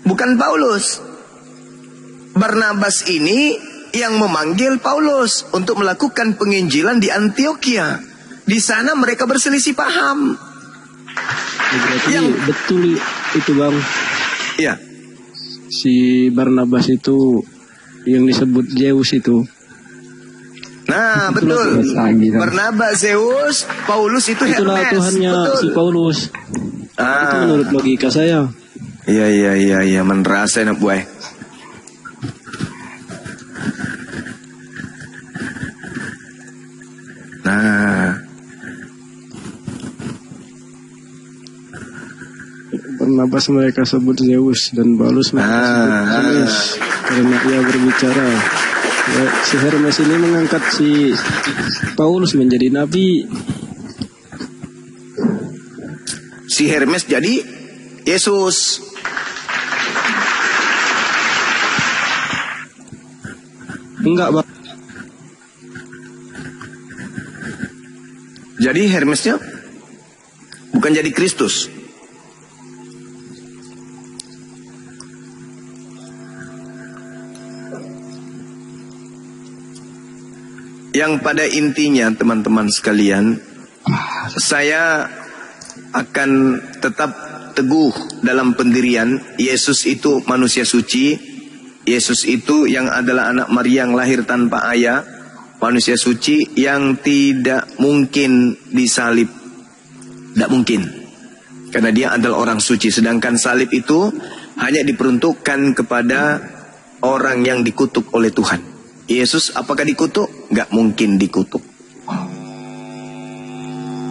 bukan Paulus. Barnabas ini yang memanggil Paulus untuk melakukan penginjilan di Antiokhia. Di sana mereka berselisih paham. Berarti Yang- betul itu Bang. Iya. Si Barnabas itu yang disebut Zeus itu. Nah, Itulah betul. lagi, kan? Barnabas Zeus, Paulus itu Itulah Hermes. Tuhannya Betul. si Paulus. Itu Ah. menurut logika saya. Iya, menrasa enak buah. Nah, Barnabas mereka sebut Zeus dan Paulus mereka sebut Hermes karena ia berbicara. Ya, si Hermes ini mengangkat si Paulus menjadi nabi. si Hermes jadi Yesus. Enggak Bang. Jadi Hermesnya bukan jadi Kristus. Yang pada intinya teman-teman sekalian, saya akan tetap teguh dalam pendirian Yesus itu manusia suci. Yesus itu yang adalah anak Maria yang lahir tanpa ayah, manusia suci yang tidak mungkin disalib. Tidak mungkin, karena dia adalah orang suci. Sedangkan salib itu hanya diperuntukkan kepada orang yang dikutuk oleh Tuhan. Yesus apakah dikutuk? Gak mungkin dikutuk.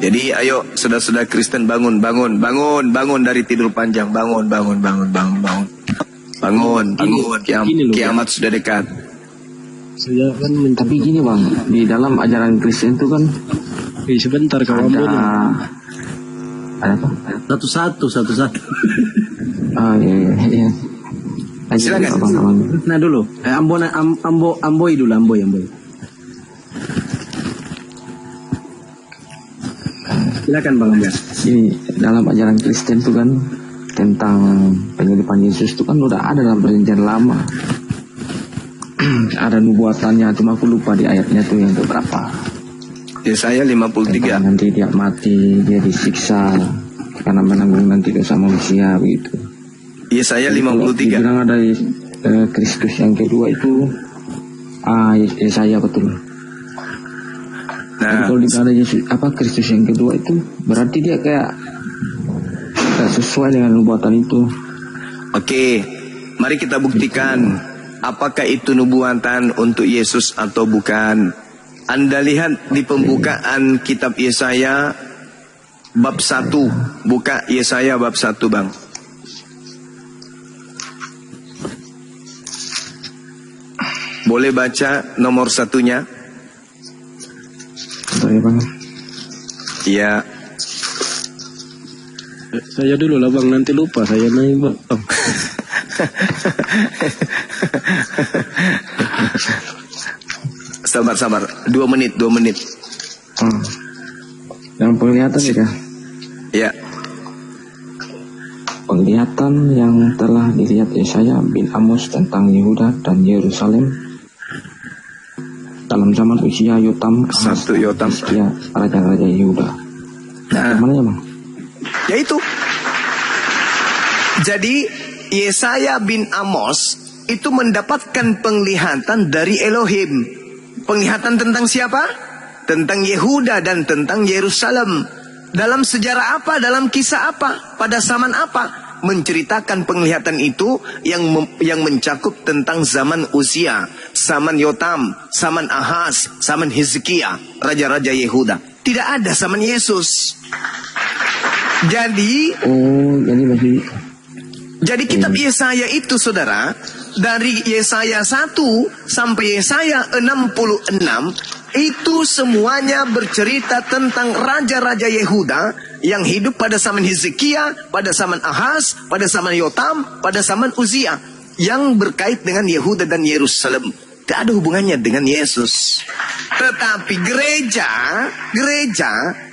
Jadi ayo saudara-saudara Kristen bangun dari tidur panjang. Bangun. Gini loh, Kiamat sudah dekat. Saya kan Tapi gini bang, di dalam ajaran Kristen itu kan sebentar kawan ada Bono. apa? Satu-satu. Ah iya. Lanjut, Silakan. abang. Nah dulu, Amboi dulu. Silakan Bang Amir. Ini dalam ajaran Kristen itu kan tentang penyaliban Yesus itu kan udah ada dalam perjanjian lama. Ada nubuatannya, cuma aku lupa di ayatnya tuh yang berapa. Yesaya 53. Tentang nanti dia mati, dia disiksa karena menanggung nanti dosa manusia begitu. Yesaya Jadi kalau 53. dibilang ada Kristus yang kedua itu Yesaya betul. Jadi Nah, kalau dibilang ada Yesus Kristus yang kedua itu berarti dia kayak sesuai dengan nubuatan itu. oke, mari kita buktikan apakah itu nubuatan untuk Yesus atau bukan. Anda lihat di pembukaan kitab Yesaya bab 1. Buka Yesaya bab 1, Bang. Boleh baca nomor 1-nya? Bentar ya, Bang. Iya. Saya dulu lah Bang, nanti lupa saya main Bang. Sabar. 2 menit. Yang penglihatan ya. Ya. Penglihatan yang telah dilihat Yesaya bin Amos tentang Yehuda dan Yerusalem dalam zaman usia Yotam, Satu Yotam. Hizkia, raja-raja Yehuda. Nah, Mana ya, Bang? yaitu. Jadi Yesaya bin Amos itu mendapatkan penglihatan dari Elohim. Penglihatan tentang siapa? Tentang Yehuda dan tentang Yerusalem. Dalam sejarah apa? Dalam kisah apa? Pada zaman apa? Menceritakan penglihatan itu yang mencakup tentang zaman Uzia, zaman Yotam, zaman Ahaz, zaman Hizkia, raja-raja Yehuda. Tidak ada zaman Yesus. Jadi kitab Yesaya itu, saudara, dari Yesaya 1 sampai Yesaya 66 itu semuanya bercerita tentang raja-raja Yehuda yang hidup pada zaman Hizkia, pada zaman Ahaz, pada zaman Yotam, pada zaman Uzia, yang berkait dengan Yehuda dan Yerusalem. Tidak ada hubungannya dengan Yesus. Tetapi gereja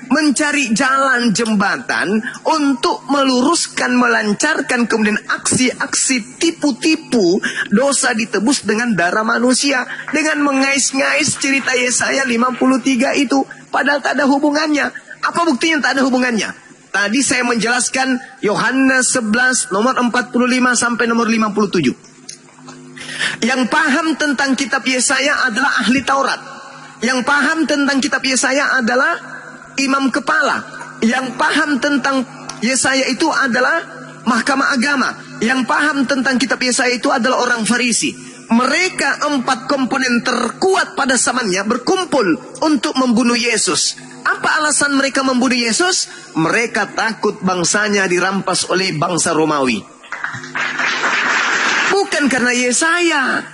mencari jalan jembatan untuk meluruskan, melancarkan kemudian aksi-aksi tipu-tipu dosa ditebus dengan darah manusia, dengan mengais-ngais cerita Yesaya 53 itu, padahal tak ada hubungannya. Apa buktinya tak ada hubungannya? Tadi saya menjelaskan Yohanes 11 nomor 45 sampai nomor 57. Yang paham tentang kitab Yesaya adalah ahli Taurat. Yang paham tentang kitab Yesaya adalah imam kepala. Yang paham tentang Yesaya itu adalah mahkamah agama. Yang paham tentang kitab Yesaya itu adalah orang Farisi. Mereka 4 komponen terkuat pada zamannya berkumpul untuk membunuh Yesus. Apa alasan mereka membunuh Yesus? Mereka takut bangsanya dirampas oleh bangsa Romawi. Bukan karena Yesaya,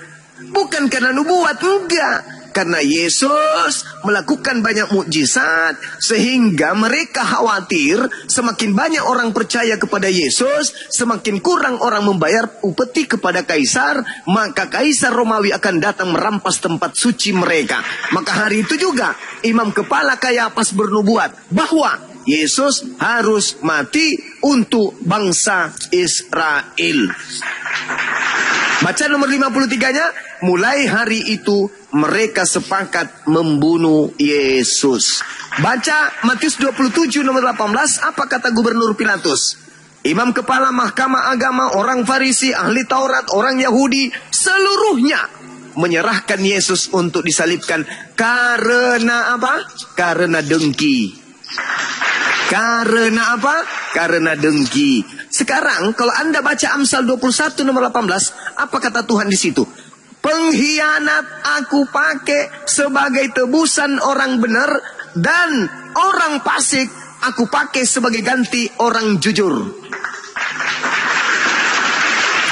bukan karena nubuat, enggak. Karena Yesus melakukan banyak mukjizat sehingga mereka khawatir semakin banyak orang percaya kepada Yesus, semakin kurang orang membayar upeti kepada kaisar, maka kaisar Romawi akan datang merampas tempat suci mereka. Maka hari itu juga imam kepala Kayapas bernubuat bahwa Yesus harus mati untuk bangsa Israel. Baca nomor 53-nya, mulai hari itu mereka sepakat membunuh Yesus. Baca Matius 27 nomor 18, apa kata Gubernur Pilatus? Imam kepala mahkamah agama, orang Farisi, ahli Taurat, orang Yahudi, seluruhnya menyerahkan Yesus untuk disalibkan. Karena apa? Karena dengki. Karena apa? Karena dengki. Sekarang kalau Anda baca Amsal 21 nomor 18, apa kata Tuhan di situ? Pengkhianat aku pakai sebagai tebusan orang benar, dan orang fasik aku pakai sebagai ganti orang jujur.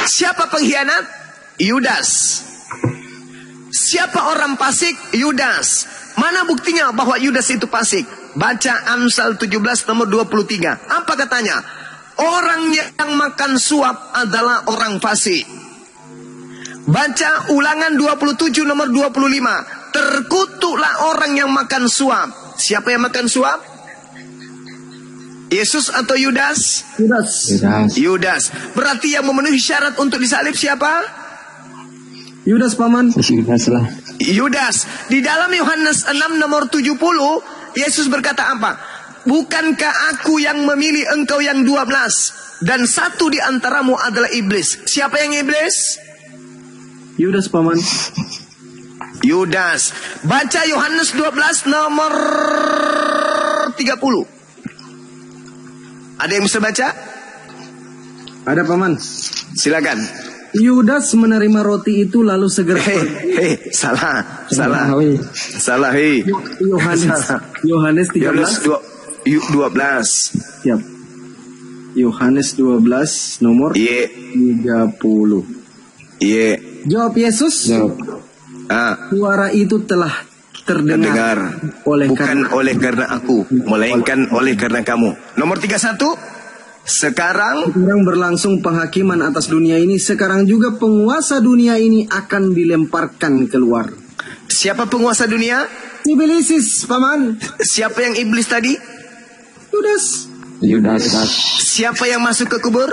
Siapa pengkhianat? Yudas. Siapa orang fasik? Yudas. Mana buktinya bahwa Yudas itu fasik? Baca Amsal 17 nomor 23. Apa katanya? Orang yang makan suap adalah orang fasik. Baca Ulangan 27 nomor 25. Terkutuklah orang yang makan suap. Siapa yang makan suap? Yesus atau Yudas? Yudas. Yudas. Berarti yang memenuhi syarat untuk disalib siapa? Yudas, Paman. Yudas lah. Yudas. Di dalam Yohanes 6 nomor 70, Yesus berkata apa? Bukankah aku yang memilih engkau yang 12? Dan satu di antaramu adalah iblis. Siapa yang iblis? Yudas, Paman. Yudas. Baca Yohanes 12 nomor 30. Ada yang bisa baca? Ada, Paman. Silakan. Yudas menerima roti itu lalu segera Salah. Yohanes 13. 12. Siap. Yohanes 12 nomor 30. Jawab Yesus. Suara itu telah terdengar bukan oleh karena aku, melainkan oleh karena kamu. Nomor 31. Sekarang berlangsung penghakiman atas dunia ini. Sekarang juga penguasa dunia ini akan dilemparkan keluar. Siapa penguasa dunia? Iblis, Paman. Siapa yang iblis tadi? Yudas. Siapa yang masuk ke kubur?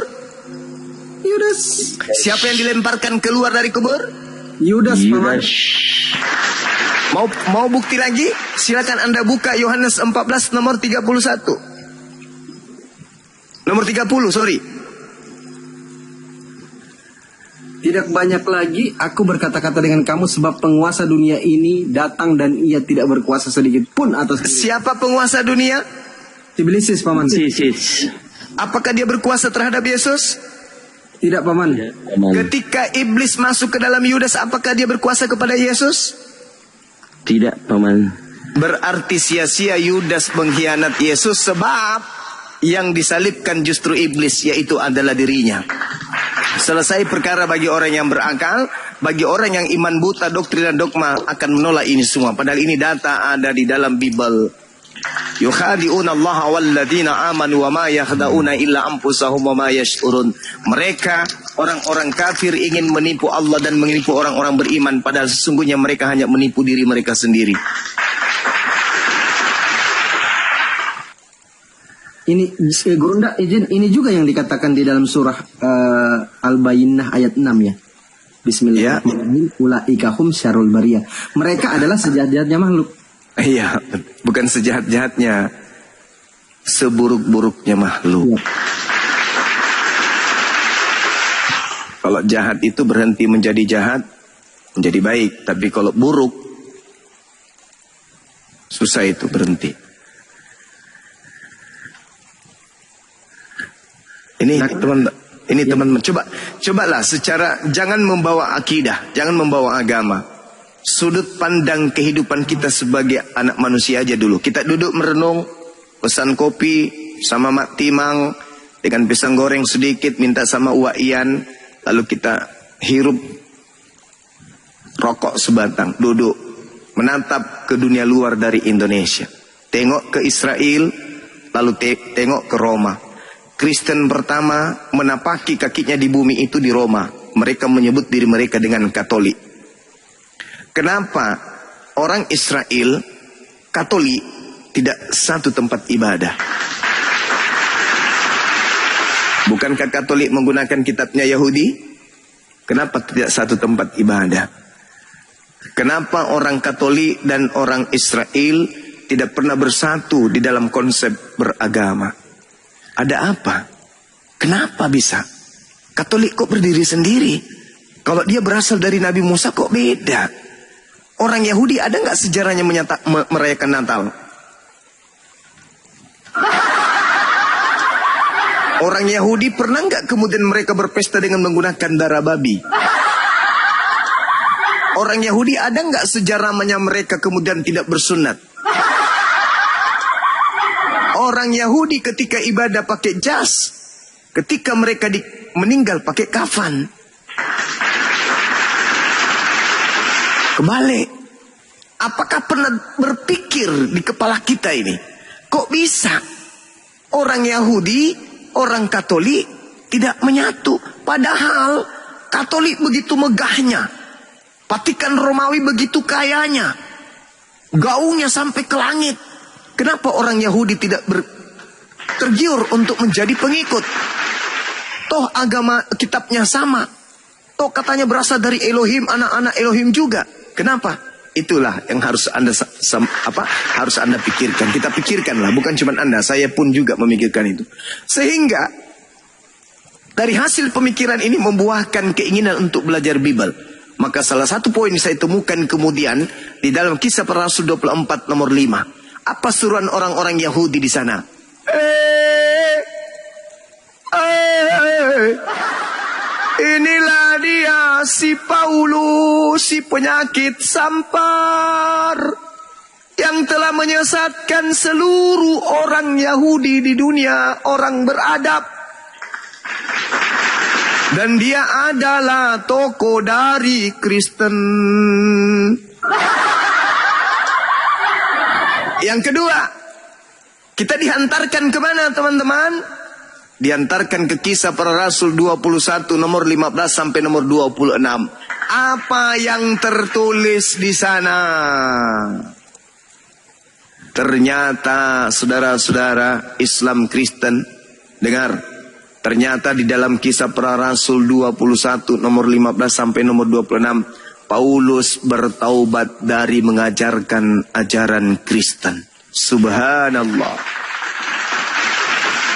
Yudas. Siapa yang dilemparkan keluar dari kubur? Yudas, Paman. Mau bukti lagi? Silakan Anda buka Yohanes 14 nomor 31. Nomor 30, sorry. Tidak banyak lagi aku berkata-kata dengan kamu, sebab penguasa dunia ini datang dan ia tidak berkuasa sedikit pun atas diri. Siapa penguasa dunia? Iblis, Paman. Apakah dia berkuasa terhadap Yesus? Tidak, Paman. Ketika iblis masuk ke dalam Yudas, apakah dia berkuasa kepada Yesus? Tidak, Paman. Berarti sia-sia Yudas mengkhianat Yesus, sebab yang disalibkan justru iblis, yaitu adalah dirinya. Selesai perkara bagi orang yang berakal. Bagi orang yang iman buta, doktrin dan dogma akan menolak ini semua. Padahal ini data ada di dalam Bible. Yukhadi'una Allah walladzina amanu wa ma yakhda'una illa anfusahum wa ma yash'urun. Mereka orang-orang kafir ingin menipu Allah dan menipu orang-orang beriman, padahal sesungguhnya mereka hanya menipu diri mereka sendiri. Ini Gurunda izin, ini juga yang dikatakan di dalam surah Al-Bayyinah ayat 6 ya. Bismillahirrahmanirrahim. Ulaika hum syarrul bariyah. Mereka adalah sejahat-jahatnya makhluk. Iya, bukan sejahat-jahatnya, seburuk-buruknya makhluk. Ya. Kalau jahat itu berhenti menjadi jahat, menjadi baik. Tapi kalau buruk, susah itu berhenti. Ini teman-teman, cobalah secara, jangan membawa akidah, jangan membawa agama. Sudut pandang kehidupan kita sebagai anak manusia aja dulu. Kita duduk merenung, pesan kopi sama Mak Timang dengan pisang goreng sedikit, minta sama Uwa Ian, lalu kita hirup rokok sebatang, duduk menatap ke dunia luar dari Indonesia. Tengok ke Israel, lalu tengok ke Roma. Kristen pertama menapaki kakinya di bumi itu di Roma. Mereka menyebut diri mereka dengan Katolik. Kenapa orang Israel Katolik tidak satu tempat ibadah? Bukankah Katolik menggunakan kitabnya Yahudi? Kenapa tidak satu tempat ibadah? Kenapa orang Katolik dan orang Israel tidak pernah bersatu di dalam konsep beragama? Ada apa? Kenapa bisa? Katolik kok berdiri sendiri? Kalau dia berasal dari Nabi Musa kok beda? Orang Yahudi ada nggak sejarahnya merayakan Natal? Orang Yahudi pernah nggak kemudian mereka berpesta dengan menggunakan darah babi? Orang Yahudi ada nggak sejarahnya mereka kemudian tidak bersunat? Orang Yahudi ketika ibadah pakai jas, ketika mereka meninggal pakai kafan. Kebalik. Apakah pernah berpikir di kepala kita ini, kok bisa orang Yahudi, orang Katolik tidak menyatu? Padahal Katolik begitu megahnya, Vatikan Romawi begitu kayanya, gaungnya sampai ke langit. Kenapa orang Yahudi tidak tergiur untuk menjadi pengikut. Toh agama kitabnya sama. Toh katanya berasal dari Elohim, anak-anak Elohim juga. Kenapa? Itulah yang harus harus Anda pikirkan. Kita pikirkanlah, bukan cuma Anda, saya pun juga memikirkan itu. Sehingga dari hasil pemikiran ini membuahkan keinginan untuk belajar Bible. Maka salah satu poin saya temukan kemudian di dalam Kisah Para Rasul 24 nomor 5. Apa suruhan orang-orang Yahudi di sana? Inilah dia si Paulus, si penyakit sampar yang telah menyesatkan seluruh orang Yahudi di dunia, orang beradab. Dan dia adalah tokoh dari Kristen. Yang kedua, kita dihantarkan kemana teman-teman? Dihantarkan ke Kisah Para Rasul 21 nomor 15 sampai nomor 26. Apa yang tertulis di sana? Ternyata saudara-saudara Islam Kristen, dengar. Ternyata di dalam Kisah Para Rasul 21 nomor 15 sampai nomor 26, Paulus bertaubat dari mengajarkan ajaran Kristen. Subhanallah.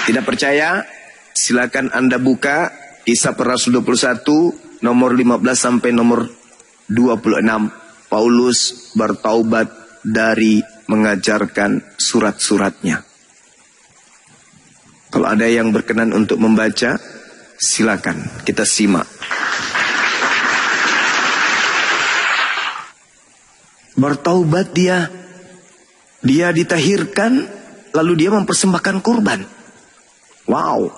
Tidak percaya? Silakan Anda buka Kisah Para Rasul 21 nomor 15 sampai nomor 26. Paulus bertaubat dari mengajarkan surat-suratnya. Kalau ada yang berkenan untuk membaca, silakan kita simak. Bertaubat dia ditahirkan, lalu dia mempersembahkan kurban. Wow.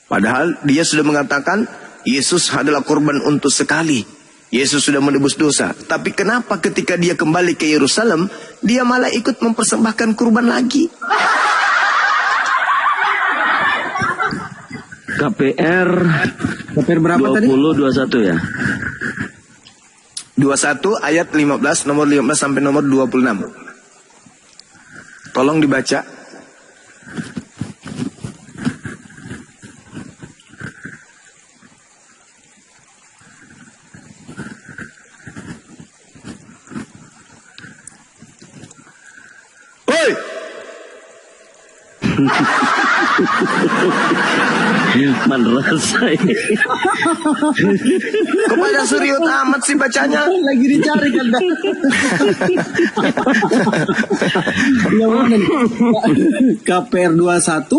Padahal dia sudah mengatakan Yesus adalah kurban untuk sekali. Yesus sudah menebus dosa. Tapi kenapa ketika dia kembali ke Yerusalem, dia malah ikut mempersembahkan kurban lagi? KPR berapa 20, tadi? 21 ya? 21 ayat 15, nomor 15 sampai nomor 26. Tolong dibaca. Hoi! Madrasah ini. Kepada serius amat sih bacanya. Lagi dicari kan. Yang mana nih? KPR 21.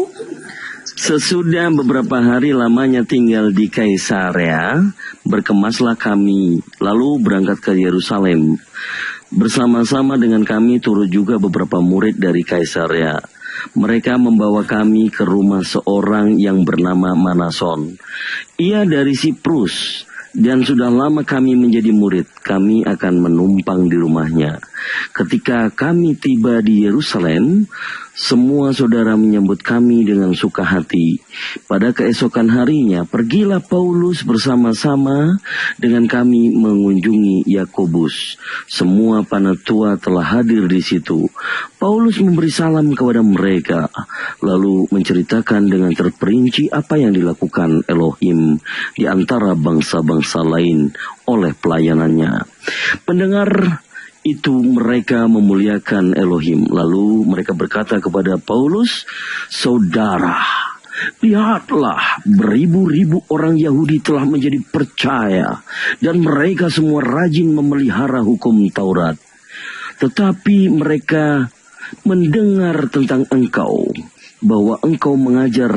Sesudah beberapa hari lamanya tinggal di Kaisarea, berkemaslah kami, lalu berangkat ke Yerusalem. Bersama-sama dengan kami turut juga beberapa murid dari Kaisarea. Mereka membawa kami ke rumah seorang yang bernama Manason. Ia dari Siprus, dan sudah lama kami menjadi murid. Kami akan menumpang di rumahnya. Ketika kami tiba di Yerusalem, semua saudara menyambut kami dengan suka hati. Pada keesokan harinya, pergilah Paulus bersama-sama dengan kami mengunjungi Yakobus. Semua panatua telah hadir di situ. Paulus memberi salam kepada mereka, lalu menceritakan dengan terperinci apa yang dilakukan Elohim di antara bangsa-bangsa lain oleh pelayanannya. Pendengar itu mereka memuliakan Elohim. Lalu mereka berkata kepada Paulus, "Saudara, lihatlah, beribu-ribu orang Yahudi telah menjadi percaya, dan mereka semua rajin memelihara hukum Taurat. Tetapi mereka mendengar tentang engkau, bahwa engkau mengajar